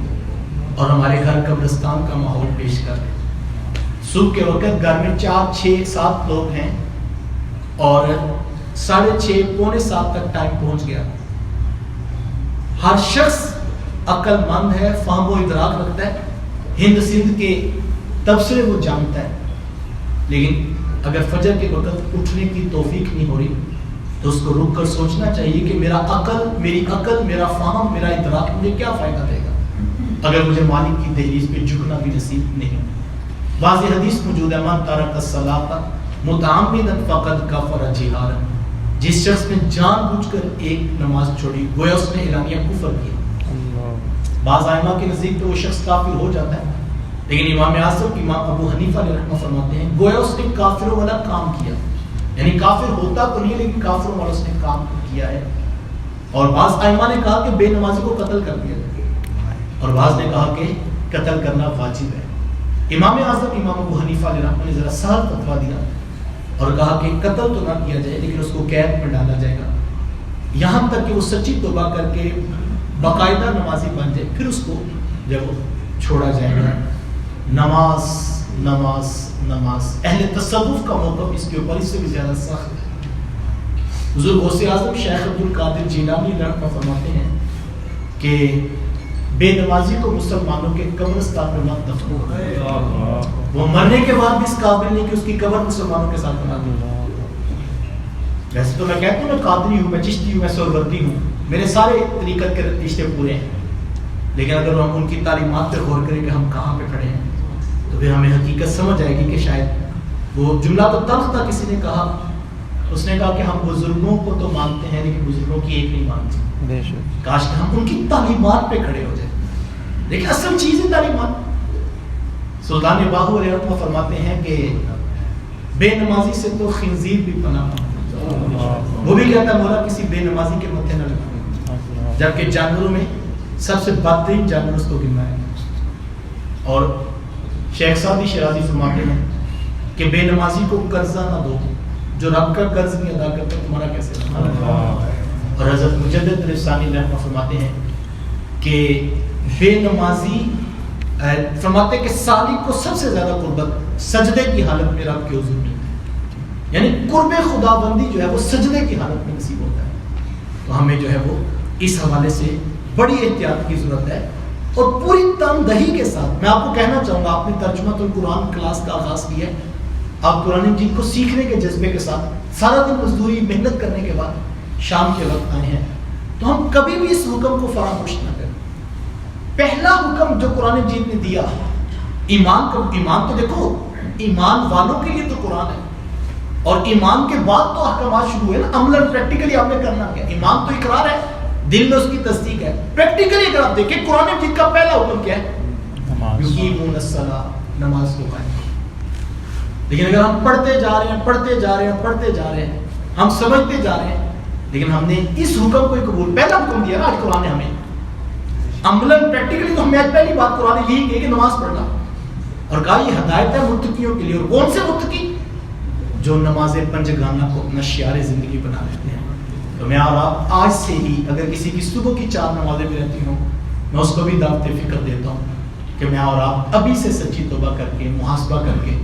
اور ہمارے گھر قبرستان کا ماحول پیش کر رہے ہیں. صبح کے وقت گھر میں 4 6 7 لوگ ہیں اور 6:30 پونے 7 تک ٹائم پہنچ گیا. ہر شخص عقل مند ہے, فہم و ادراک رکھتا ہے, ہند سندھ کے تبصرے وہ جانتا ہے, لیکن اگر فجر کے وقت اٹھنے کی توفیق نہیں ہو رہی تو اس کو رک کر سوچنا چاہیے کہ میری عقل, میرا فہم, میرا ادراک مجھے کیا فائدہ دے گا اگر مجھے مالک کی دہلیز پہ جھکنا بھی نصیب نہیں. واضح حدیث موجود ہے, من ترک الصلاۃ متعمدا فقد کفر جہارا, جس شخص نے جان بوجھ کر ایک نماز چھوڑی گویا اس نے اعلانیہ کفر کیا. بعض ائمہ کے نزدیک تو وہ شخص کافر ہو جاتا ہے, لیکن امام اعظم امام ابو حنیفہ علیہ رحمہ فرماتے ہیں گویا اس نے کافروں والا کام کیا, یعنی کافر ہوتا تو نہیں لیکن کافروں والا اس نے کام کیا ہے. اور بعض ائمہ نے کہا کہ بے نمازی کو قتل کر دیا جائے, اور بعض نے کہا کہ قتل کرنا واجب ہے. امام اعظم امام ابو حنیفہ علیہ رحمہ نے ذرا سخت فتویٰ دیا اور کہا کہ قتل تو نہ کیا جائے لیکن اس کو قید میں ڈالا جائے گا یہاں تک کہ وہ سچی توبہ کر کے باقاعدہ نمازی بن جائے, پھر اس کو جب چھوڑا جائے گا. نماز نماز نماز, اہل تصوف کا موقف اس کے اوپر اس سے بھی زیادہ سخت ہے. حضور غوث اعظم شیخ عبد القادر جیلانی رحمہ فرماتے ہیں کہ بے نمازی کو مسلمانوں کے قبرستان میں مت دفنو, وہ مرنے کے بعد بھی اس قابل نہیں کہ اس کی قبر مسلمانوں کے ساتھ بنا دیں. ویسے تو میں کہتا ہوں میں قادری ہوں, میں چشتی ہوں, میں سہروردی ہوں, میرے سارے طریقت کے رشتے پورے ہیں, لیکن اگر ہم ان کی تعلیمات پہ غور کریں کہ ہم کہاں پہ کھڑے ہیں تو پھر ہمیں حقیقت سمجھ آئے گی کہ شاید وہ جملہ تو تلخ تھا, کسی نے کہا, اس نے کہا کہ ہم بزرگوں کو تو مانتے ہیں لیکن بزرگوں کی ایک نہیں مانتے. کاش کہ ہم ان کی تعلیمات پہ کھڑے ہو جائیں. لیکن اصل چیز ہے تعلیمات. سلطان باہو علیہ رحمہ فرماتے ہیں کہ بے نمازی سے تو خنزیر بھی پناہ پاتا, وہ بھی کہتا ہے مولا کسی بے نمازی کے متھے نہ لگا, جبکہ جانوروں میں سب سے بدترین جانور اس کو گننا ہے. اور شیخ سعدی شیرازی فرماتے ہیں کہ بے نمازی کو قرضہ نہ دو, جو رب کا قرض نہیں ادا کرتا تمہارا کیسے ادا. اور حضرت مجدد رفسانی رحمہ فرماتے ہیں کہ بے نمازی فرماتے کہ سالک کو سب سے زیادہ قربت سجدے کی حالت میں رب کے حضور میں, یعنی قرب خدا بندی جو ہے وہ سجدے کی حالت میں نصیب ہوتا ہے. تو ہمیں جو ہے وہ اس حوالے سے بڑی احتیاط کی ضرورت ہے اور پوری تندہی کے ساتھ. میں آپ کو کہنا چاہوں گا, آپ نے ترجمہ القرآن کلاس کا آغاز کیا ہے, آپ قرآن مجید کو سیکھنے کے جذبے کے ساتھ سارا دن مزدوری محنت کرنے کے بعد شام کے وقت آئے ہیں, تو ہم کبھی بھی اس حکم کو فراموش نہ کریں. پہلا حکم جو قرآن مجید نے دیا ایمان کا, ایمان تو دیکھو ایمان والوں کے لیے تو قرآن ہے, اور ایمان کے بعد تو احکامات شروع ہوئے نا. عملاً پریکٹیکلی آپ نے کرنا کیا, ایمان تو اقرار ہے, دل میں اس کی تصدیق ہے. پریکٹیکلی اگر آپ دیکھیں قرآن مجید کا پہلا حکم کیا ہے, یقیمون الصلاۃ, نماز کو قائم. لیکن اگر ہم پڑھتے جا رہے ہیں, ہم سمجھتے جا رہے ہیں, لیکن ہم نے اس حکم کو قبول, پہلا حکم دیا نا آج قرآن نے ہمیں, عملاً پریکٹیکلی تو ہمیں آج پہلی بات قرآن نے یہی کہی کہ نماز پڑھنا, اور کہا یہ ہدایت ہے متقیوں کے لیے. اور کون سے متقی؟ جو نماز پنجگانہ کو اپنا شعار زندگی بنا لیتے ہیں. تو میں اور آپ آج سے ہی اگر کسی کی صبح کی 4 نمازیں بھی رہتی ہوں, میں اس کو بھی دعوت فکر دیتا ہوں کہ میں اور آپ ابھی سے سچی توبہ کر کے محاسبہ کر کے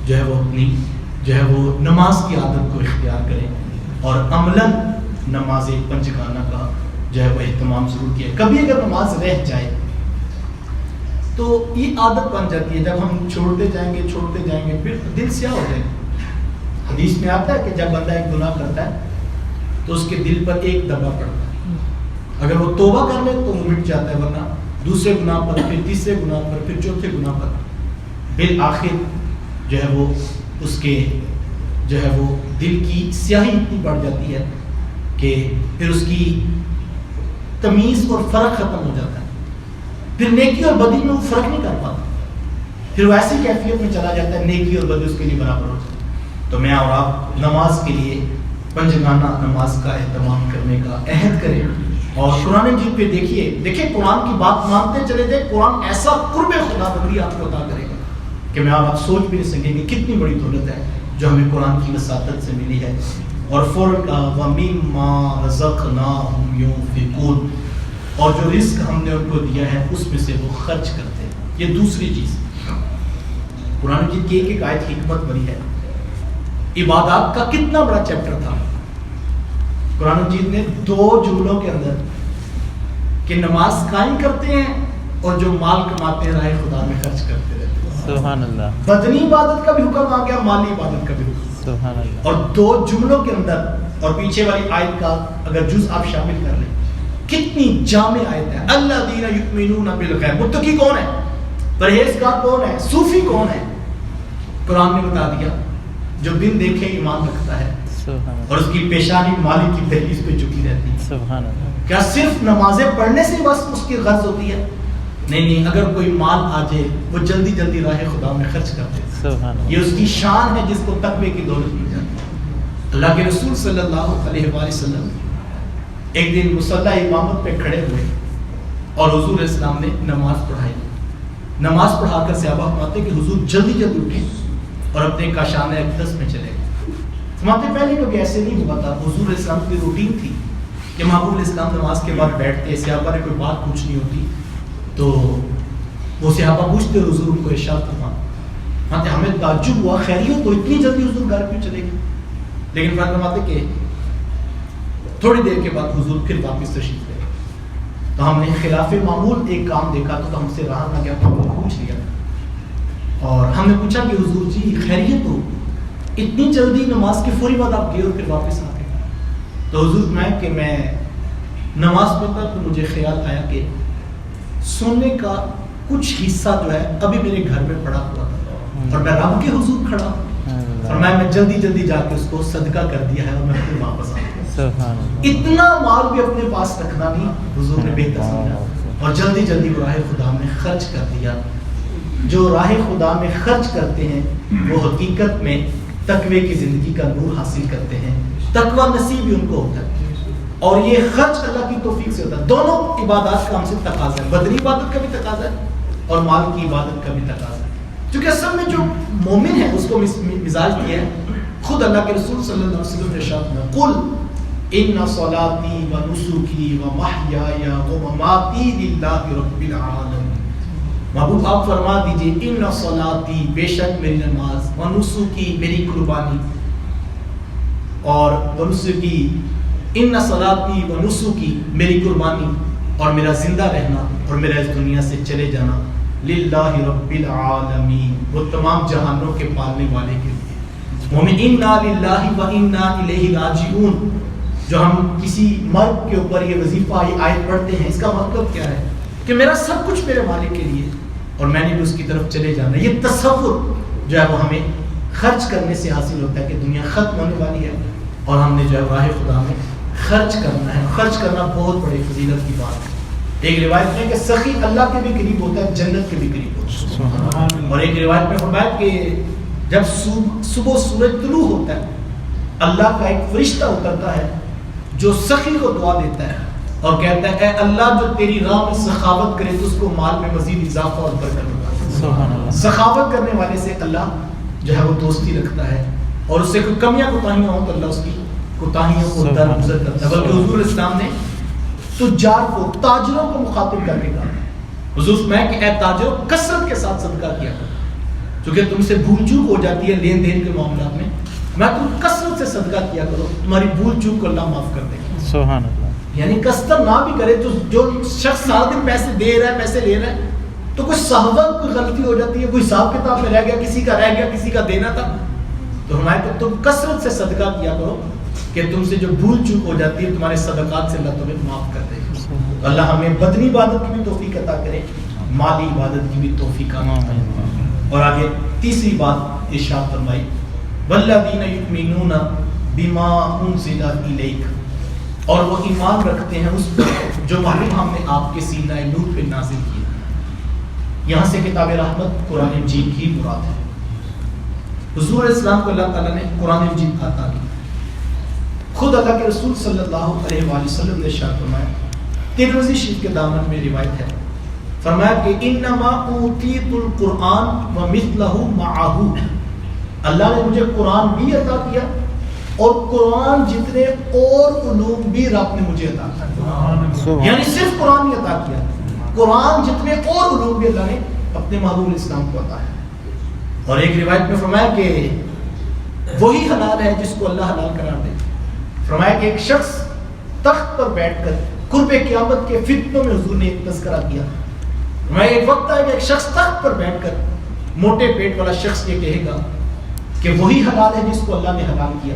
جو ہے وہ اپنی جو ہے وہ نماز کی عادت کو اختیار کریں, اور عملاً نماز پنجگانہ کا جو ہے وہ اہتمام ضرور کیا. کبھی اگر نماز رہ جائے تو یہ عادت بن جاتی ہے, جب ہم چھوڑتے جائیں گے پھر دل سیاہ ہو جائے گا. حدیث میں آتا ہے کہ جب بندہ ایک گناہ کرتا ہے تو اس کے دل پر ایک دبا پڑتا ہے, اگر وہ توبہ کر لے تو وہ مٹ جاتا ہے, ورنہ دوسرے گناہ پر, پھر تیسرے گناہ پر, پھر چوتھے گناہ پر, بالآخر جو ہے وہ اس کے جو ہے وہ دل کی سیاہی اتنی بڑھ جاتی ہے کہ پھر اس کی تمیز اور فرق ختم ہو جاتا ہے. پھر نیکی اور بدی میں وہ فرق نہیں کر پاتا, پھر وہ ایسی کیفیت میں چلا جاتا ہے نیکی اور بدی اس کے لیے برابر ہوتا ہے. تو میں اور آپ نماز کے لیے پنجگانہ نماز کا اہتمام کرنے کا عہد کریں, اور قرآن مجید پہ دیکھیے قرآن کی بات مانتے چلے جائیں. قرآن ایسا قرب خدا بندی آپ کو عطا کرے گا کہ میں اور آپ سوچ بھی نہیں سکیں گے کتنی بڑی دولت ہے جو ہمیں قرآن کی وساطت سے ملی ہے. اور فوراً کہا وَمِمَّا رَزَقْنَاهُمْ يُنْفِقُونَ, اور جو رزق ہم نے ان کو دیا ہے اس میں سے وہ خرچ کرتے ہیں. یہ دوسری چیز. قرآن مجید کی ایک ایک آیت حکمت بری ہے. عبادات کا کتنا بڑا چیپٹر تھا. قرآن مجید نے 2 جملوں کے اندر کہ نماز قائم کرتے ہیں اور جو مال کماتے ہیں راہ خدا میں خرچ کرتے رہتے ہیں. سبحان اللہ. بدنی عبادت کا بھی حکم آ گیا, مالی عبادت کا بھی حکم. سبحان اللہ. اور 2 جملوں کے اندر اور پیچھے والی آیت کا اگر جز آپ شامل کر لیں کتنی جامع آیت ہے. الذین یؤمنون بالغیب. متقی کون ہے, پرہیزگار کون ہے, صوفی کون ہے؟ قرآن نے بتا دیا جو بن دیکھے ایمان رکھتا ہے اور اس کی پیشانی مالک کی دہلیز پہ جھکی رہتی ہے. سبحان اللہ. کیا کیا صرف نمازیں پڑھنے سے بس اس کی غرض ہوتی ہے؟ نہیں, اگر کوئی مال آ جائے وہ جلدی جلدی راہ خدا میں خرچ کرتے ہیں. سبحان اللہ. یہ اس کی شان ہے جس کو تقوی کی دولت مل جاتی ہے. اللہ کے رسول صلی اللہ علیہ وآلہ وسلم ایک دن مصلی امامت پہ کھڑے ہوئے اور حضور علیہ السلام نے نماز پڑھائی. نماز پڑھا کر صحابہ فرماتے کہ حضور جلدی جلدی اٹھے اور اپنے کاشانہ اقدس میں چلے گئے. فرماتے پہلے کبھی ایسے نہیں ہوا تھا. حضور علیہ السلام کی روٹین تھی کہ محبوب علیہ السلام نماز کے بعد بیٹھتے, صحابہ نے کوئی بات پوچھنی ہوتی تو وہ صحابہ پوچھتے اور حضور ان کو ارشاد فرماتے. ہمیں تعجب ہوا, خیریت تو اتنی جلدی حضور گھر کیوں چلے گئے؟ لیکن فرماتے کہ تھوڑی دیر کے بعد حضور پھر واپس تشریف لے گئے. تو ہم نے خلاف معمول ایک کام دیکھا تو ہم سے رہا نہ گیا, تو ہم نے پوچھ لیا اور ہم نے پوچھا کہ حضور جی خیریت ہو, اتنی جلدی نماز کے فوری بعد آپ گئے اور پھر واپس آ گئے؟ تو حضور میں کہ میں نماز پڑھتا تو مجھے خیال آیا کہ سونے کا کچھ حصہ جو ہے ابھی میرے گھر میں پڑا ہوا تھا اور میں رب کے حضور کھڑا ہوں اور میں جلدی جلدی جا کے اس کو صدقہ کر دیا ہے اور میں پھر واپس آ گیا. اتنا مال بھی اپنے پاس رکھنا نہیں حضور نے بہتر سمجھا اور جلدی جلدی وہ راہ خدا میں خرچ کر دیا. جو راہ خدا میں خرچ کرتے ہیں وہ حقیقت میں تقوی کی زندگی کا نور حاصل کرتے ہیں. تقوی نصیب بھی ان کو ہوتا ہے اور یہ خرچ اللہ کی توفیق سے ہوتا ہے. دونوں عبادات کا ہم سے تقاضا ہے, بدنی عبادت کا بھی تقاضا ہے اور مال کی عبادت کا بھی تقاضا ہے. کیونکہ اصل میں جو مومن ہے اس کو مزاج دیا ہے خود اللہ کے رسول صلی اللہ علیہ وسلم نے ارشاد کیا, قل ان صلاتی و نسکی و محیای و مماتی للہ رب العالمین. محبوب آپ فرما دیجئے ان صلاتی بے شک میری نماز, و نسکی میری قربانی, اور و نسکی ان صلاتی و نسکی میری قربانی اور میرا زندہ رہنا اور میرا اس دنیا سے چلے جانا للہ رب العالمین, وہ تمام جہانوں کے پالنے والے کے لیے. مومن انا للہ و انا الیہ راجعون, جو ہم کسی مرد کے اوپر یہ وظیفہ یہ آیت پڑھتے ہیں اس کا مطلب کیا ہے کہ میرا سب کچھ میرے مالک کے لیے اور میں نے بھی اس کی طرف چلے جانا. یہ تصور جو ہے وہ ہمیں خرچ کرنے سے حاصل ہوتا ہے کہ دنیا ختم ہونے والی ہے اور ہم نے جو ہے راہ خدا میں خرچ کرنا ہے. خرچ کرنا بہت بڑی فضیلت کی بات ہے. ایک روایت میں کہ سخی اللہ کے بھی قریب ہوتا ہے, جنت کے بھی قریب ہوتا ہے. اور ایک روایت میں فرمایا کہ جب صبح سورج طلوع ہوتا ہے اللہ کا ایک فرشتہ اترتا ہے جو سخی کو دعا دیتا ہے اور کہتا ہے اے اللہ جو تیری راہ میں سخاوت کرے تو اس کو مال میں مزید اضافہ اور برکت ہوتا ہے. سخاوت کرنے والے سے اللہ جو ہے وہ دوستی رکھتا ہے اور اس سے کوئی کمیاں کوتاہیاں ہوں تو اللہ اس کی کوتاہیوں کو درگزر کرتا ہے. بلکہ حضور اسلام نے تجار کو, تاجروں کو مخاطب کر کے کہا حضور میں کہ اے تاجروں کثرت کے ساتھ صدقہ کیا کرو, کیونکہ تم سے بھول چوک ہو جاتی ہے لین دین کے معاملات میں تم کثرت سے صدقہ کیا کرو, تمہاری بھول چوک کو اللہ معاف کر دے گا. سبحان اللہ. یعنی کثرت نہ بھی کرے تو جو شخص سارا دن پیسے دے رہا ہے پیسے لے رہا ہے تو کوئی صحبت کوئی غلطی ہو جاتی ہے, کوئی حساب کتاب میں رہ گیا, کسی کا رہ گیا, کسی کا دینا تھا, تو ہمارے تم کثرت سے صدقہ کیا کرو کہ تم سے جو بھول چوک ہو جاتی ہے تمہارے صدقات سے اللہ تمہیں معاف کر دے گا. اللہ ہمیں بدنی عبادت کی بھی توفیق عطا کرے, مالی عبادت کی بھی توفیق عطا کرے. اور آگے تیسری بات ارشاد فرمائی والذین یؤمنون بما انزل الیک, اور وہ ایمان رکھتے ہیں اس پر جو معلوم ہم نے آپ کے سینہ نور پہ نازل کیا. یہاں سے کتاب رحمت قرآن مجید کی مراد ہے. حضور اسلام کو اللہ تعالیٰ نے قرآن مجید عطا کی. خود اللہ کے رسول صلی اللہ علیہ وآلہ وسلم نے ارشاد فرمایا, ترمذی شریف کے دامن میں روایت ہے, فرمایا کہ انما اوتیت القرآن ومثلہ معہ, اللہ نے مجھے قرآن بھی عطا کیا اور قرآن جتنے اور علوم بھی رب نے مجھے عطا کیا. یعنی صرف قرآن نہیں عطا کیا, قرآن جتنے اور علوم بھی اللہ نے اپنے محبوب اسلام کو عطا ہے. اور ایک روایت میں فرمایا کہ وہی حلال ہے جس کو اللہ حلال قرار دے. فرمایا کہ ایک شخص تخت پر بیٹھ کر قرب قیامت کے فتنوں میں حضور نے ایک تذکرہ کیا. فرمایا ایک وقت آئے گا ایک شخص تخت پر بیٹھ کر موٹے پیٹ والا شخص یہ کہے گا کہ وہی حلال ہے جس کو اللہ نے حلال کیا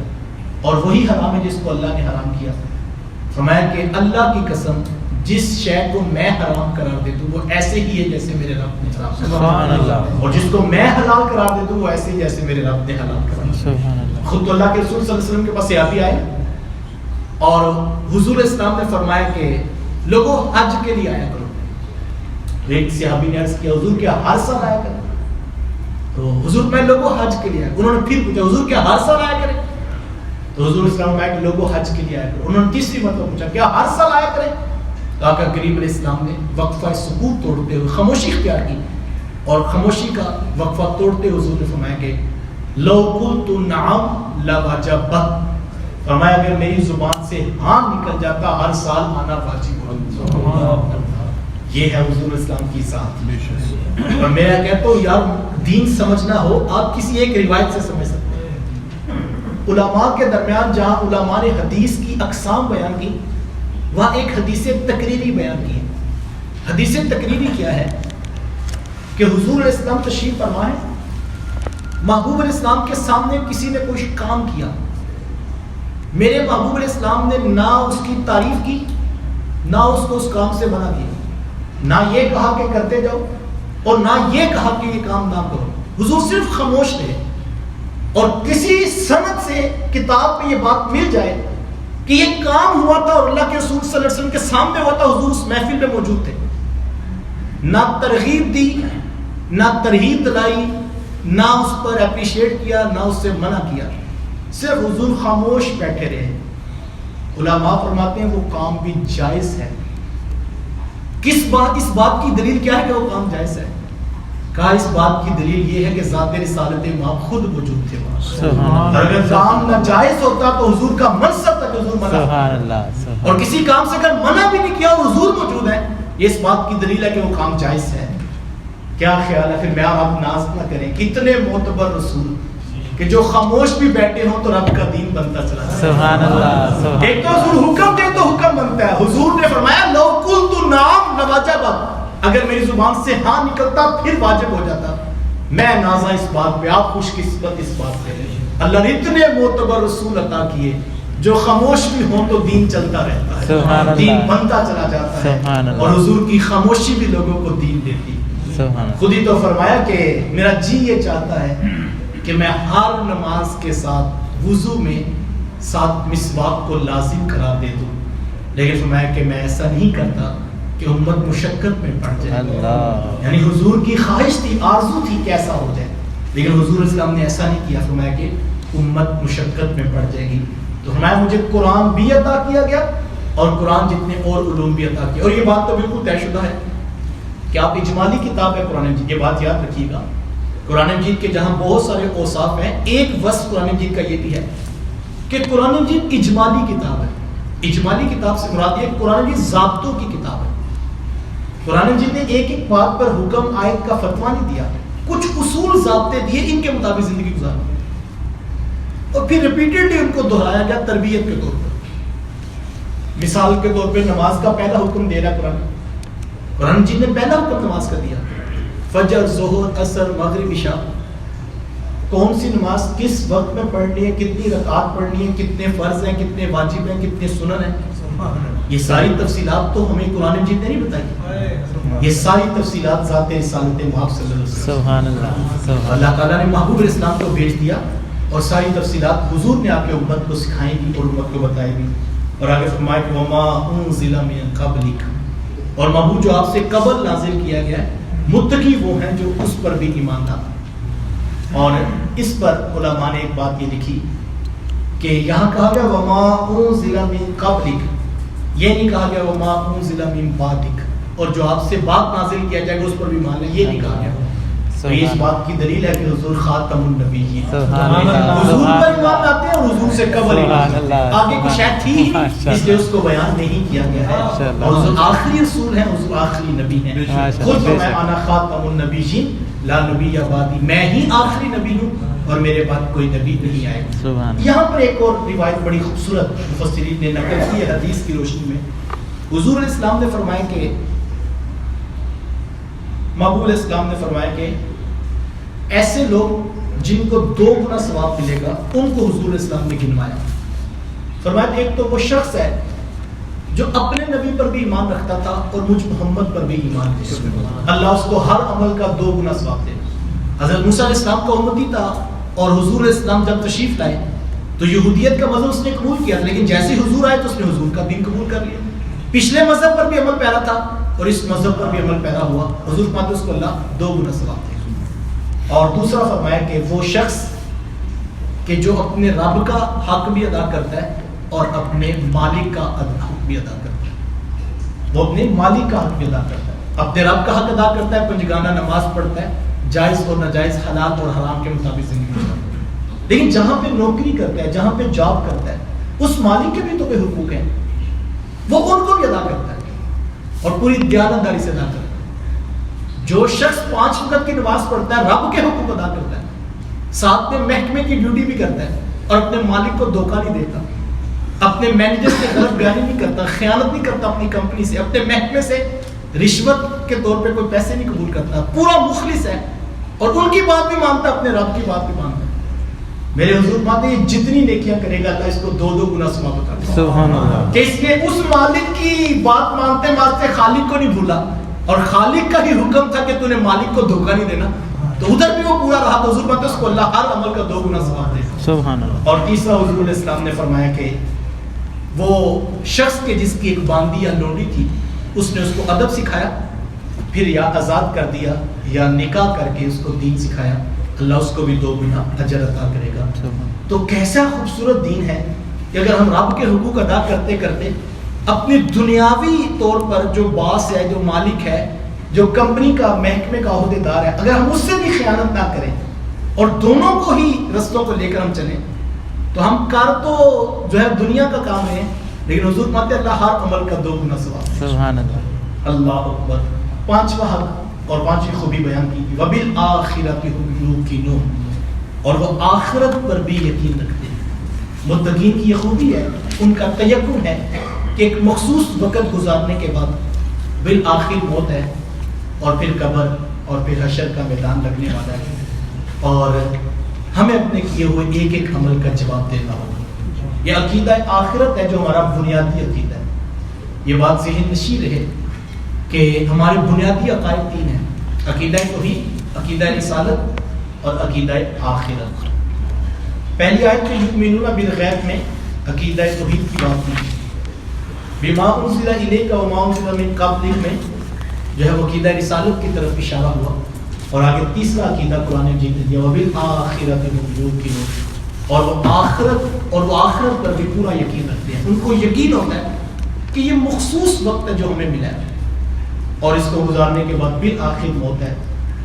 اور وہی حرام ہے جس کو اللہ نے حرام کیا. فرمایا کہ اللہ کی قسم جس شے کو میں حرام قرار دیتا ہوں وہ ایسے ہی ہے جیسے میرے رب نے حرام سبحان اللہ, اور جس کو میں حلال قرار دیتا ہوں وہ ایسے ہی جیسے میرے رب نے حلال قرار دیا. سبحان اللہ. خود تو اللہ کے رسول صلی اللہ علیہ وسلم کے پاس صحابی آئے اور حضور اسلام نے فرمایا کہ لوگوں حج کے لیے آیا کرو. تو ایک صحابی نے عرض کیا حضور کیا ہر سال آیا کریں؟ تو حضور میں لوگوں حج کے لیے آیا. انہوں نے پھر پوچھا حضور کیا ہر سال آیا کریں؟ تو حضور اسلام نے کہ لوگوں حج کے لیے آیا کرو. انہوں نے تیسری مرتبہ پوچھا کیا ہر سال آیا کریں؟ تو آقا کریم علیہ السلام نے وقفہ سکوت توڑتے ہوئے خاموشی اختیار کی اور خاموشی کا وقفہ توڑتے ہوئے حضور نے فرمایا کہ لو قلت نعم لوجبت. فرمایا اگر میری زبان سے ہاں نکل جاتا ہر سال آنا واجب ہوتا. یہ ہے حضور اسلام کی ذات. اور میں کہتا ہوں یار دین سمجھنا ہو آپ کسی ایک روایت سے سمجھ سکتے ہیں. علماء کے درمیان جہاں علماء نے حدیث کی اقسام بیان کی وہاں ایک حدیث تقریری بیان کی ہے. حدیث تقریری کیا ہے کہ حضور علیہ السلام تشریف فرما ہے, محبوب علیہ السلام کے سامنے کسی نے کوئی کام کیا, میرے محبوب علیہ السلام نے نہ اس کی تعریف کی نہ اس کو اس کام سے منع کیا, نہ یہ کہا کہ کرتے جاؤ اور نہ یہ کہا کہ یہ کام نہ کرو. حضور صرف خاموش رہے. اور کسی سند سے کتاب میں یہ بات مل جائے کہ یہ کام ہوا تھا اور اللہ کے رسول صلی اللہ علیہ وسلم کے سامنے ہوا تھا, حضور اس محفل میں موجود تھے, نہ ترغیب دی نہ ترہیب دلائی نہ اس پر اپریشیٹ کیا نہ اس سے منع کیا, صرف حضور خاموش بیٹھے رہے. علماء فرماتے ہیں وہ کام بھی جائز ہے. اس بات کی دلیل کیا ہے کہ وہ کام جائز ہے؟ کہا اس بات کی دلیل یہ ہے کہ ذات رسالت ماں خود موجود تھے وہاں. اگر کام ناجائز ہوتا تو حضور کا منصب تک حضور منع, سبحان اللہ. اور کسی کام سے اگر منع بھی نہیں کیا اور حضور موجود ہے یہ اس بات کی دلیل ہے کہ وہ کام جائز ہے. کیا خیال ہے پھر میں آپ ناز نہ کریں کتنے معتبر رسول کہ جو خاموش بھی بیٹھے ہوں تو رب کا دین بنتا چلا جائے. سبحان اللہ. ایک تو حضور حکم دے تو حکم بنتا ہے. حضور نے فرمایا لو قلت نعم لوجبت, اگر میری زبان سے ہاں نکلتا پھر واجب ہو جاتا. میں نازا اس بات پہ, آپ خوش قسمت اس بات پہ. اللہ نے اتنے معتبر رسول عطا کیے جو خاموش بھی ہوں تو دین چلتا رہتا ہے, سبحان اللہ. دین بنتا چلا جاتا ہے. سبحان اللہ. اور حضور کی خاموشی بھی لوگوں کو دین دیتی. سبحان اللہ. خود ہی تو فرمایا کہ میرا جی یہ چاہتا ہے کہ میں ہر نماز کے ساتھ وضو میں ساتھ مسواک کو لازم قرار دے دوں, لیکن فرمایا کہ میں ایسا نہیں کرتا کہ امت مشقت میں پڑ جائے. اللہ. یعنی حضور کی خواہش تھی, آرزو تھی کہ ایسا ہو جائے, لیکن حضور اسلام نے ایسا نہیں کیا. فرمایا کہ امت مشقت میں پڑ جائے گی. تو فرمایا مجھے قرآن بھی عطا کیا گیا اور قرآن جتنے اور علوم بھی عطا کیا. اور یہ بات تو بالکل طے شدہ ہے کہ آپ اجمالی کتاب ہے قرآن مجید, یہ بات یاد رکھیے گا. قرآن مجید کے جہاں بہت سارے اوصاف ہیں, ایک وصف قرآن مجید کا یہ بھی ہے کہ قرآن مجید اجمالی کتاب ہے. اجمالی کتاب سے مراد یہ قرآن مجید ضابطوں کی کتاب ہے. قرآن مجید نے ایک ایک بات پر حکم آیت کا فتویٰ نہیں دیا, کچھ اصول ضابطے دیے, ان کے مطابق زندگی گزارنا اور پھر ریپیٹڈلی ان کو دہرایا گیا تربیت کے طور پر. مثال کے طور پہ نماز کا پہلا حکم دے رہا قرآن مجید نے پہلا حکم نماز کا دیا, فجر ظہر عصر مغرب عشاء, کون سی نماز کس وقت میں پڑھنی ہے, کتنی رکعات پڑھنی ہے, کتنے فرض ہیں, کتنے واجب ہیں, کتنے سنن ہیں. یہ ساری تفصیلات تو ہمیں قرآن مجید نے نہیں بتائی, یہ ساری تفصیلات ذات رسالت محمد صلی اللہ علیہ وسلم. سبحان اللہ. اللہ تعالیٰ نے محبوب اسلام کو بھیج دیا اور ساری تفصیلات حضور نے آ کے امت کو سکھائی بھی اور امت کو بتائی بھی. اور آگے فرمایا کہ وما انزل من قبلک, اور محبوب جو آپ سے قبل نازل کیا گیا ہے متقی وہ ہیں جو اس پر بھی ایمان لاتے. اور اس پر علماء نے ایک بات یہ لکھی کہ یہاں کہا گیا وما انزل من قبلک, یہ نہیں کہا گیا وما انزل من بعدک, اور جو آپ سے بات نازل کیا جائے گا اس پر بھی ایمان لے, یہ نہیں کہا گیا. تو یہ اس بات کی دلیل ہے کہ حضور خاتم النبیین، سبحان اللہ، حضور سبحان پر ایمان لاتے ہیں اور حضور سے قبل ایمان سبحان لاتے ہیں۔ اللہ، آگے کچھ شاید تھی ہی ماشاء اس لیے اس کو بیان نہیں کیا گیا ہے، ماشاء اللہ، اور حضور آخری رسول ہیں، حضور آخری نبی ہیں، ماشاء خود اللہ، فرمایا انا خاتم النبیین لا نبی بعدی، میں ہی آخری نبی ہوں اور میرے بعد کوئی نبی نہیں آئے گا۔ سبحان اللہ۔ یہاں پر ایک اور روایت بڑی خوبصورت مفسرین نے نقل کی ہے حدیث کی روشنی میں۔ حضور علیہ السلام نے فرمایا کہ محبوب علیہ السلام نے فرمایا کہ ایسے لوگ جن کو 2 گنا ثواب ملے گا ان کو حضور علیہ السلام نے گنوایا۔ فرمایا ایک تو وہ شخص ہے جو اپنے نبی پر بھی ایمان رکھتا تھا اور مجھ محمد پر بھی ایمان رکھتا، اللہ اس کو ہر عمل کا 2 گنا ثواب دے۔ حضرت موسیٰ علیہ السلام کا امتی تھا اور حضور علیہ السلام جب تشریف لائے تو یہودیت کا مذہب اس نے قبول کیا، لیکن جیسے حضور آئے تو اس نے حضور کا دین قبول کر لیا، پچھلے مذہب پر بھی عمل پیرا تھا اور اس مذہب پر بھی عمل پیرا ہوا، حضور پاک اس کو اللہ 2 گنا ثواب دے۔ اور دوسرا فرمایا کہ وہ شخص کہ جو اپنے رب کا حق بھی ادا کرتا ہے اور اپنے مالک کا حق بھی ادا کرتا ہے، وہ اپنے مالک کا حق بھی ادا کرتا ہے، اپنے رب کا حق ادا کرتا ہے، پنجگانہ نماز پڑھتا ہے، جائز اور ناجائز حلال اور حرام کے مطابق زندگی گزارتا ہے، لیکن جہاں پہ نوکری کرتا ہے، جہاں پہ جاب کرتا ہے، اس مالک کے بھی تو کوئی حقوق ہیں، وہ ان کو بھی ادا کرتا ہے اور پوری دیانتداری سے ادا کرتا ہے۔ جو شخص 5 وقت کی نماز پڑھتا ہے، رب کے حقوق ادا کرتا ہے، ساتھ میں محکمے کی ڈیوٹی بھی کرتا ہے اور اپنے مالک کو دھوکہ نہیں دیتا، اپنے مینیجر سے غلط بیانی نہیں کرتا، خیانت نہیں کرتا اپنی کمپنی سے، اپنے محکمے سے رشوت کے طور پہ کوئی پیسے نہیں قبول کرتا، پورا مخلص ہے اور ان کی بات بھی مانتا ہے، اپنے رب کی بات بھی مانتا ہے۔ میرے حضور مانتے ہیں جتنی نیکیاں کرے گا اللہ اس کو 2 گنا ثواب عطا کرے گا، سبحان اللہ، کہ اس نے اس مالک کی بات مانتے مانتے خالق کو نہیں بھولا، اور خالق کا ہی حکم تھا کہ تو نے مالک کو دھوکہ نہیں دینا، تو ادھر بھی وہ پورا رہا، تو حضور مانتے اس کو اللہ ہر عمل کا 2 گنا ثواب دے گا۔ سبحان اللہ۔ اور تیسرا حضور علیہ السلام نے فرمایا کہ وہ شخص کے جس کی ایک باندی یا لونڈی تھی، اس نے اس کو ادب سکھایا، پھر یا آزاد کر دیا یا نکاح کر کے اس کو دین سکھایا، اللہ اس کو بھی 2 گنا اجر عطا کرے گا۔ تو کیسا خوبصورت دین ہے کہ اگر ہم رب کے حقوق ادا کرتے کرتے اپنی دنیاوی طور پر جو باس ہے، جو مالک ہے، جو کمپنی کا محکمے کا عہدے دار ہے، اگر ہم اس سے بھی خیانت نہ کریں اور دونوں کو ہی رستوں کو لے کر ہم چلیں، تو ہم کر تو جو ہے دنیا کا کام ہے، لیکن حضور مانتے اللہ ہر عمل کا 2 گنا ثواب۔ سبحان اللہ۔ اللہ اکبر۔ 5واں حق اور 5ویں خوبی بیان کی تھی، وَبِالْآخِرَةِ هُمْ يُوقِنُونَ، اور وہ آخرت پر بھی یقین رکھتے ہیں۔ متقین کی یہ خوبی ہے، ان کا تیقن ہے کہ ایک مخصوص وقت گزارنے کے بعد بالآخر موت ہے اور پھر قبر اور پھر حشر کا میدان لگنے والا ہے، اور ہمیں اپنے کیے ہوئے ایک ایک عمل کا جواب دینا ہوگا۔ یہ عقیدہ آخرت ہے جو ہمارا بنیادی عقیدہ ہے۔ یہ بات ذہن نشین رہے کہ ہمارے بنیادی عقائد 3 ہیں، عقیدہ توحید، عقیدہ رسالت اور عقیدہ آخرت۔ پہلی آیت میں یؤمنون بالغیب میں عقیدہ توحید کی بات کی، بما انزل الیک وما انزل من قبلک میں جو ہے وہ عقیدہ رسالت کی طرف اشارہ ہوا، اور آگے تیسرا عقیدہ قرآن مجید نے دیا، وبالآخرۃ هم یوقنون، اور وہ آخرت پر بھی پورا یقین رکھتے ہیں۔ ان کو یقین ہوتا ہے کہ یہ مخصوص وقت ہے جو ہمیں ملا ہے اور اس کو گزارنے کے بعد بالآخر موت ہے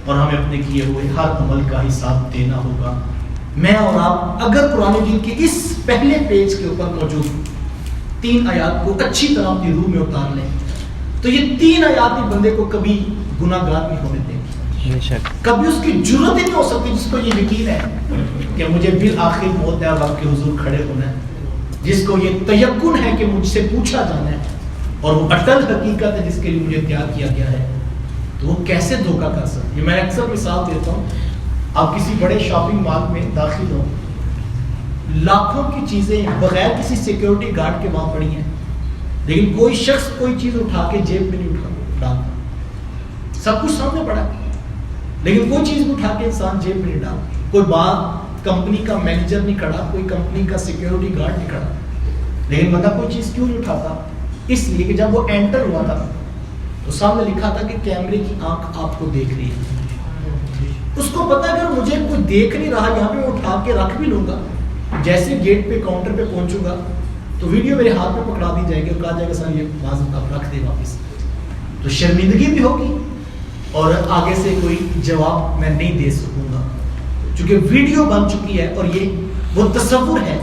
اور ہمیں اپنے کیے ہوئے ہر عمل کا حساب دینا ہوگا۔ میں اور آپ اگر قرآن مجید کے اس پہلے پیج کے اوپر موجود 3 آیات کو اچھی طرح اپنی روح میں اتار لیں تو یہ 3 آیات ہی بندے کو کبھی گناہ گار نہیں ہونے دیں گے، بے شک، کبھی اس کی جرت ہی نہیں ہو سکتی جس کو یہ یقین ہے کہ مجھے بالآخر موت ہے اور رب کے حضور کھڑے ہونا ہے، جس کو یہ تیقن ہے کہ مجھ سے پوچھا جانا ہے اور وہ اٹل حقیقت ہے جس کے لیے مجھے تیار کیا گیا ہے، تو وہ کیسے دھوکہ کر سکتی ہے۔ میں اکثر مثال دیتا ہوں، آپ کسی بڑے شاپنگ مال میں داخل ہوں، لاکھوں کی چیزیں بغیر کسی سیکیورٹی گارڈ کے وہاں پڑی ہیں، لیکن کوئی شخص کوئی چیز اٹھا کے جیب میں نہیں ڈالتا، سب کچھ سامنے پڑا ہے لیکن کوئی چیز اٹھا کے انسان جیب میں نہیں ڈالتا، کوئی بات کمپنی کا مینیجر نہیں کھڑا، کوئی کمپنی کا سیکیورٹی گارڈ نہیں کھڑا، لیکن بندہ کوئی چیز کیوں نہیں اٹھاتا؟ اس لیے کہ جب وہ انٹر ہوا تھا تو سامنے لکھا تھا کہ کیمرے کی آنکھ آپ کو دیکھ رہی ہے، اس کو پتا اگر مجھے کوئی دیکھ نہیں رہا یہاں پہ میں اٹھا کے رکھ بھی لوں گا، جیسے گیٹ پہ کاؤنٹر پہ پہنچوں گا تو ویڈیو میرے ہاتھ میں پکڑا دی جائے گی اور کہا جائے گا سر یہ معذرت آپ رکھ دیں واپس، تو شرمندگی بھی ہوگی اور آگے سے کوئی جواب میں نہیں دے سکوں گا، چونکہ ویڈیو بن چکی ہے اور یہ وہ تصور ہے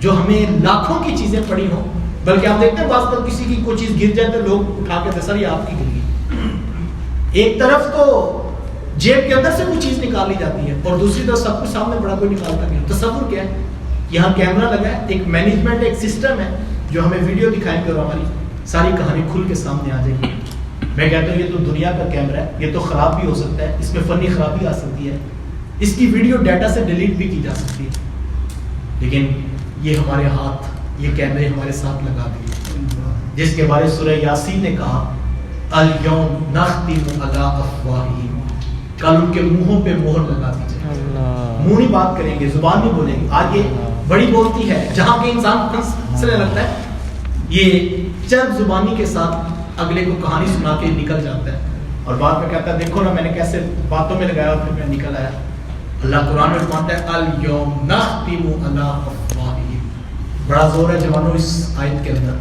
جو ہمیں لاکھوں کی چیزیں پڑی ہوں، بلکہ آپ دیکھتے ہیں بعض پر کسی کی کوئی چیز گر جائے تو لوگ اٹھا کے سر یہ آپ کی گر گئی۔ ایک طرف تو جیب کے اندر سے کوئی چیز نکالی جاتی ہے اور دوسری طرف سب کچھ سامنے بڑا کوئی نکالتا نہیں۔ تصور کیا ہے؟ یہاں کیمرہ لگا ہے، ایک مینجمنٹ، ایک سسٹم ہے جو ہمیں ویڈیو دکھائیں گے اور ہماری ساری کہانی کھل کے سامنے آ جائے گی۔ میں کہتا ہوں یہ تو دنیا کا کیمرہ ہے، یہ تو خراب بھی ہو سکتا ہے، اس میں فنی خرابی آ سکتی ہے، اس کی ویڈیو ڈیٹا سے ڈیلیٹ بھی کی جا سکتی ہے، لیکن یہ ہمارے ہاتھ، یہ کیمرے ہمارے ساتھ لگا دیے، جس کے بارے سورہ یاسین نے کہا الیوم نختم علی افواہہم، کل ان کے منہوں پہ مہر لگا دی جائے، منہ نہیں بات کریں گے، زبان نہیں بولیں گے۔ آج یہ بڑی بولتی ہے جہاں کہ انسان ہنسنے لگتا ہے، یہ چرب زبانی کے ساتھ اگلے کو کہانی سنا کے نکل جاتا ہے اور بعد میں کہتا ہے دیکھو نا میں نے کیسے باتوں میں لگایا اور پھر میں نکل آیا۔ اللہ قرآن میں فرماتا ہے الیوم نختم علی افواہہم، بڑا زور ہے جوانوں اس آیت کے اندر،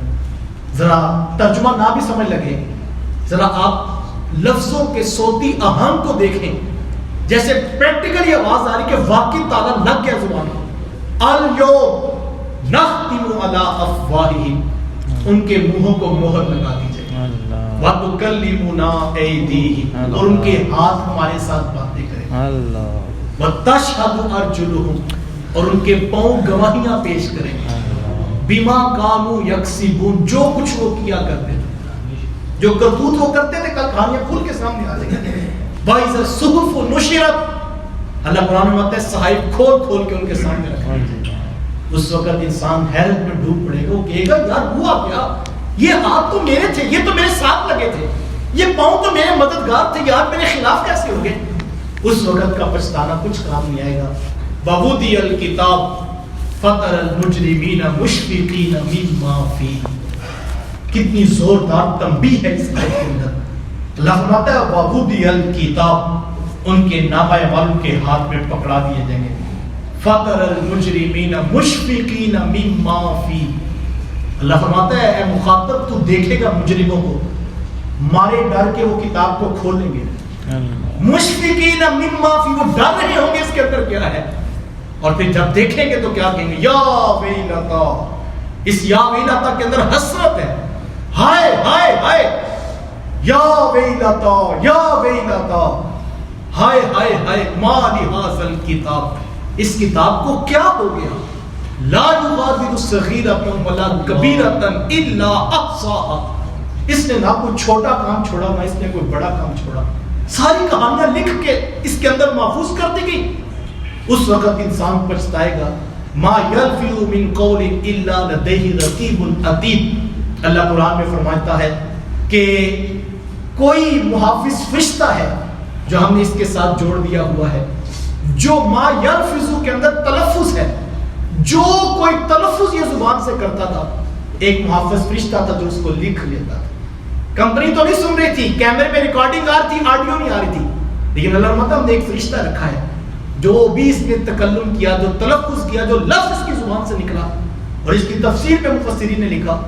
ذرا ترجمہ نہ بھی سمجھ لگے، ذرا آپ لفظوں کے صوتی آہنگ کو دیکھیں، جیسے پریکٹیکلی آواز آ رہی کہ واقعی تالا لگ گیا زبان کو۔ الیوم نختم علی افواہہم، ان کے منہوں کو مہر لگا دی جائے، وَتُكَلِّمُنَا أَيْدِيهِمْ، اور ان کے ہاتھ ہمارے ساتھ باتیں کریں، وَتَشْهَدُ أَرْجُلُهُمْ، اور ان کے پاؤں گواہیاں پیش کریں، بِمَا كَانُوا يَكْسِبُونَ، جو کچھ وہ کیا کرتے تھے، جو کرتوت وہ کرتے تھے، کل کہانیاں کھل کے سامنے آ جائیں گے۔ وَإِذَا الصُّحُفُ نُشِرَتْ، اللہ قرآن میں مانتا ہے صحائف کھول کھول کے ان کے سامنے رکھیں، اس وقت انسان حیرت میں ڈوب پڑے گا، وہ کہے گا یار ہوا کیا، یہ ہاتھ تو میرے تھے، یہ تو میرے ساتھ لگے تھے، یہ پاؤں تو میرے مددگار تھے، یار میرے خلاف کیسے ہو گئے؟ اس وقت کا پچھتانا کچھ کام نہیں آئے گا۔ وَوُضِعَ الْكِتَابُ فَتَرَى الْمُجْرِمِينَ مُشْفِقِينَ مِمَّا فِيهِ، کتنی زوردار تنبیہ ہے اس آیت کے اندر۔ اللہ فرماتا ہے وَوُضِعَ الْكِتَابُ، ان کے نامہ اعمال کے ہاتھ میں پکڑا دیے جائیں گے، فَتَرَى الْمُجْرِمِينَ مُشْفِقِينَ مِمَّا فِيهِ، اللہ فرماتا ہے اے مخاطب تو دیکھے گا مجرموں کو مارے ڈر کے وہ کتاب کو کھولیں گے، مشفقین مما فی، وہ ڈر رہے ہوں گے اس کے اندر کیا ہے، اور پھر جب دیکھیں گے تو کیا کہیں گے یا ویلتا، اس یا ویلتا کے اندر حسرت ہے، ہائے ہائے ہائے، یا ویلتا یا ویلتا، ہائے ہائے ہائے، ما لہذا الکتاب، اس کتاب کو کیا ہو گیا، لا یغادر صغیرۃ ولا کبیرۃ الا احصاها، اس نے نہ کوئی چھوٹا کام چھوڑا نہ اس نے کوئی بڑا کام چھوڑا، ساری کہانیاں لکھ کے اس کے اندر محفوظ کر دی گئی۔ اس وقت انسان پچھتائے گا، ما یلفظ من قول الا لدیہ رقیب عتید، اللہ قرآن میں فرماتا ہے کہ کوئی محافظ فرشتہ ہے جو ہم نے اس کے ساتھ جوڑ دیا ہوا ہے، جو ما یلفظ کے اندر تلفظ ہے، جو کوئی تلفظ یہ زبان سے کرتا تھا ایک محافظ فرشتہ تھا جو اس کو لکھ لیتا تھا۔ کمپنی تو نہیں سن رہی تھی، کیمرے میں ریکارڈنگ آ رہی تھی، آڈیو نہیں آ رہی تھی، لیکن اللہ رحمت ہم نے ایک فرشتہ رکھا ہے جو بھی اس نے تکلم کیا، جو تلفظ کیا، جو لفظ اس کی زبان سے نکلا، اور اس کی تفسیر میں مفسرین نے لکھا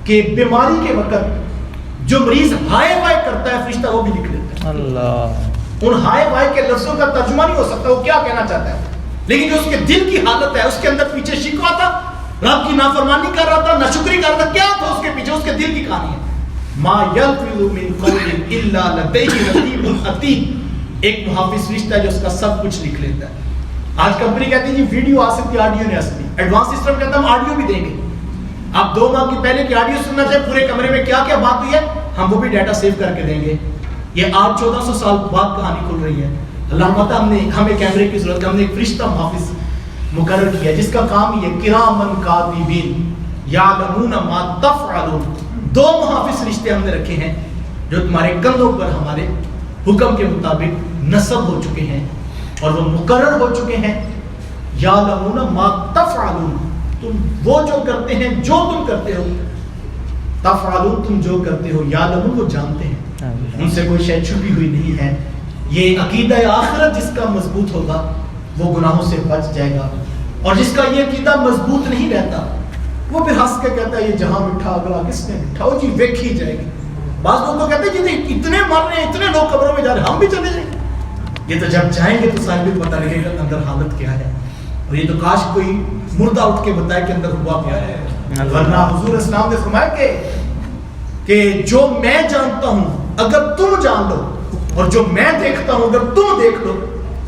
کہ بیماری کے وقت جو مریض ہائے وائے کرتا ہے فرشتہ وہ بھی لکھ لیتا ہے۔ اللہ، ان ہائے وائے کے لفظوں کا ترجمہ نہیں ہو سکتا وہ کیا کہنا چاہتا ہے، لیکن جو اس کے دل کی حالت ہے، اس کے اندر پیچھے شکوہ تھا، رب کی نافرمانی کر رہا تھا، ناشکری کر رہا تھا، کیا تھا اس کے پیچھے، اس کے دل کی کہانی ہے۔ ما یلفظ من قول الا لدیہ رقیب عتید، ایک محافظ فرشتہ ہے جو اس کا سب کچھ لکھ لیتا ہے۔ آج کمپنی کہتی ہے جی ویڈیو آ سکتی ہے، آڈیو نہیں آ سکتی، ایڈوانس سسٹم کہتا ہے ہم آڈیو بھی دیں گے، آپ 2 ماہ کی پہلے کی آڈیو سننا چاہے پورے کمرے میں کیا کیا بات ہوئی ہے ہم وہ بھی ڈیٹا سیو کر کے دیں گے۔ یہ آج 1400 سال بعد کہانی کھل رہی ہے۔ اللہ مطلب ہمیں کیمرے کی ضرورت ہے، ہم نے ایک فرشتہ محافظ مقرر کیا جس کا کام یہ کرامن کاتبین یعلمون ما تفعلون، 2 محافظ فرشتے ہم نے رکھے ہیں جو تمہارے کندھوں پر ہمارے حکم کے مطابق نصب ہو چکے ہیں اور وہ مقرر ہو چکے ہیں۔ یعلمون ما تفعلون، تم وہ جو کرتے ہیں، جو تم کرتے ہو، تفعلون تم جو کرتے ہو، یعلمون وہ جانتے ہیں، ان سے کوئی شے چھپی ہوئی نہیں ہے۔ یہ عقیدہ آخرت جس کا مضبوط ہوگا وہ گناہوں سے بچ جائے گا، اور جس کا یہ عقیدہ مضبوط نہیں رہتا وہ پھر ہنس کے کہتا ہے یہ جہاں مٹھا اگلا کس نے مٹھا، وہ جی ویکھی جائے گی، بعض لوگ تو کہتے ہیں کہ اتنے مر رہے ہیں، اتنے لوگ قبروں میں جا رہے ہیں، ہم بھی چلے جائیں. یہ تو جب جائیں گے تو صاحب کو پتہ لگے گا کہ اندر حالت کیا ہے. اور یہ تو کاش کوئی مردہ اٹھ کے بتائے کہ اندر ہوا کیا ہے. ورنہ حضور اسلام نے فرمایا کہ جو میں جانتا ہوں اگر تم جان لو، اور جو میں دیکھتا ہوں اگر تم دیکھ لو،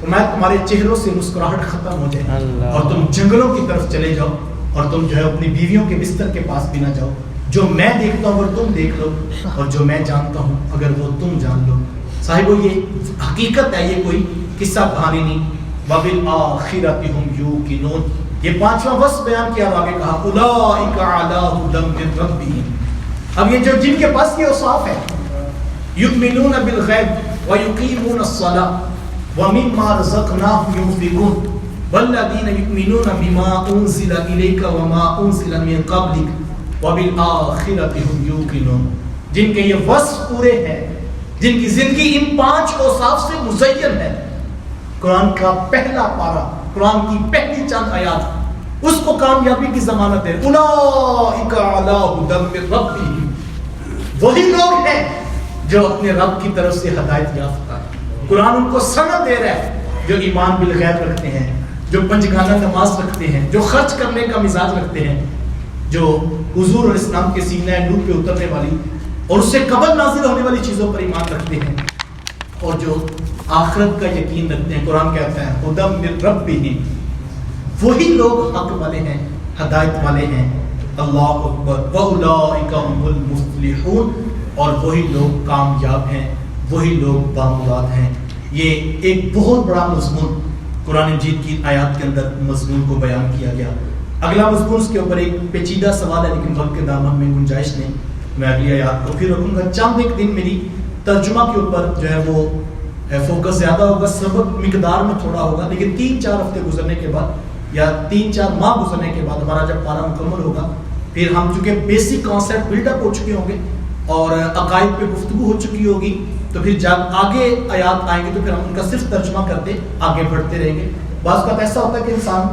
فرمایا تمہارے چہروں سے مسکراہٹ ختم ہو جائے اور تم جنگلوں کی طرف چلے جاؤ، اور تم جو ہے اپنی بیویوں کے بستر کے پاس بھی نہ جاؤ. جو میں دیکھتا ہوں اگر تم دیکھ لو، اور جو میں جانتا ہوں اگر وہ تم جان لو. صاحبو یہ حقیقت ہے، یہ کوئی قصہ کہانی نہیں. وَبِالْآخِرَةِ هُمْ يُوقِنُونَ. یہ پانچواں وصف بیان کیا اور آگے کہا اولئک علی ھدی من ربہم. اب یہ جو جن کے پاس یہ اوصاف ہے، یؤمنون بالغیب ویقیمون الصلاۃ ومما رزقناہم ينفقون والذین یؤمنون بما انزل الیک وما انزل من قبلک وبالآخرۃ ھم یوقنون. جن کے یہ وصف پورے ہیں، جن کی زندگی ان پانچ اوصاف سے مزین ہے. قرآن کا پہلا پارہ، قرآن کی پہلی چند آیات اس کو کامیابی کی ضمانت ہے. اولئک علی ھدی من ربہم. وہی لوگ ہیں جو اپنے رب کی طرف سے ہدایت یافتہ ہے. قرآن ان کو سند دے رہا ہے جو ایمان بالغیب رکھتے ہیں، جو پنجگانہ نماز رکھتے ہیں، جو خرچ کرنے کا مزاج رکھتے ہیں، جو حضور اور اسلام کے سینہ نور پہ اترنے والی اور اس سے قبل نازل ہونے والی چیزوں پر ایمان رکھتے ہیں، اور جو آخرت کا یقین رکھتے ہیں. قرآن کہتا ہے ھدی من ربہم. وہی لوگ حق والے ہیں، ہدایت والے ہیں. اللہ اکبر. واولئک ھم المفلحون. اور وہی لوگ کامیاب ہیں، وہی لوگ بامراد ہیں. یہ ایک بہت بڑا مضمون قرآن مجید کی آیات کے اندر مضمون کو بیان کیا گیا. اگلا مضمون اس کے اوپر ایک پیچیدہ سوال ہے، لیکن وقت کے دامن میں گنجائش نہیں، میں اگلی آیات کو پھر رکھوں گا. چند ایک دن میری ترجمہ کے اوپر جو ہے وہ فوکس زیادہ ہوگا، سبق مقدار میں تھوڑا ہوگا، لیکن 3-4 ہفتے گزرنے کے بعد یا 3-4 ماہ گزرنے کے بعد ہمارا جب پارہ مکمل ہوگا، پھر ہم چونکہ بیسک کانسیپٹ بلڈ اپ ہو چکے ہوں گے اور عقائد پہ گفتگو ہو چکی ہوگی، تو پھر جب آگے آیات آئیں گے تو پھر ہم ان کا صرف ترجمہ کرتے آگے بڑھتے رہیں گے. بعض کا ایسا ہوتا ہے کہ انسان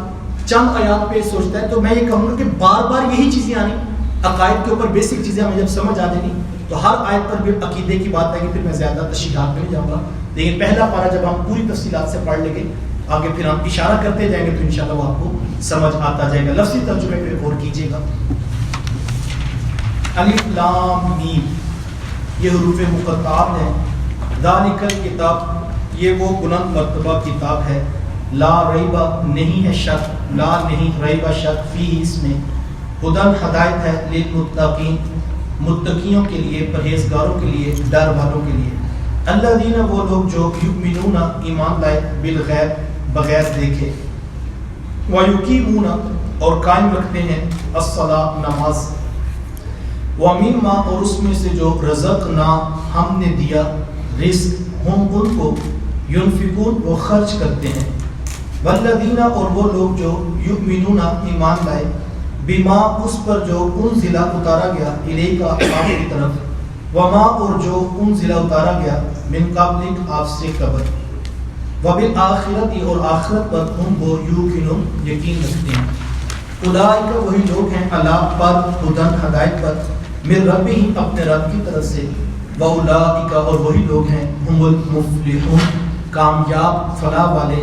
چند آیات پہ سوچتا ہے، تو میں یہ کہوں گا کہ بار بار یہی چیزیں آنی، عقائد کے اوپر بیسک چیزیں ہمیں جب سمجھ آ جائیں گی تو ہر آیت پر بھی عقیدے کی بات ہے کہ پھر میں زیادہ تشریحات میں نہیں جاؤں گا. لیکن پہلا پارہ جب ہم پوری تفصیلات سے پڑھ لیں گے، آگے پھر ہم اشارہ کرتے جائیں گے تو انشاءاللہ وہ آپ کو سمجھ آتا جائے گا. لفظی ترجمے پہ غور کیجیے گا. الف لام میم یہ حروف مقطعات ہیں. ذالک الکتاب یہ وہ بلند مرتبہ کتاب ہے. لا ریبہ نہیں ہے شک، لا نہیں ریبہ شک، فی اس میں ہدن ہدایت ہے، للمتقین متقیوں کے لیے، پرہیزگاروں کے لیے، ڈر والوں کے لیے. الذین وہ لوگ جو یؤمنون ایمان لائے، بالغیب بغیر دیکھے، ویقیمون اور قائم رکھتے ہیں، الصلاۃ نماز، ومما اور اس میں سے جو رزقنا ہم نے دیا، رزق ہم ان کو، ينفقون وہ خرچ کرتے ہیں، والذین اور وہ لوگ جو یؤمنون ایمان لائے، بما اس پر جو انزل اتارا گیا، الیک آپ کی طرف، وما اور جو انزل اتارا گیا، من قبلک آپ سے قبل، وبالآخرت اور آخرت پر ہم وہ یوقنون یقین رکھتے ہیں. اولئک وہی لوگ ہیں، علی پر ہدن ہدایت پر، من ربہم اپنے رب کی طرف سے، واولئک اور وہی لوگ ہیں، ہم المفلحون کامیاب فلاح والے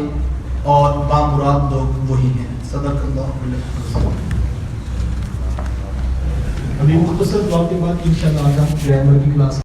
اور بامراد لوگ وہی ہیں. صدق اللہ علیہ. ابھی مختصر دعا کے بعد انشاءاللہ آج ہم گرامر کی کلاس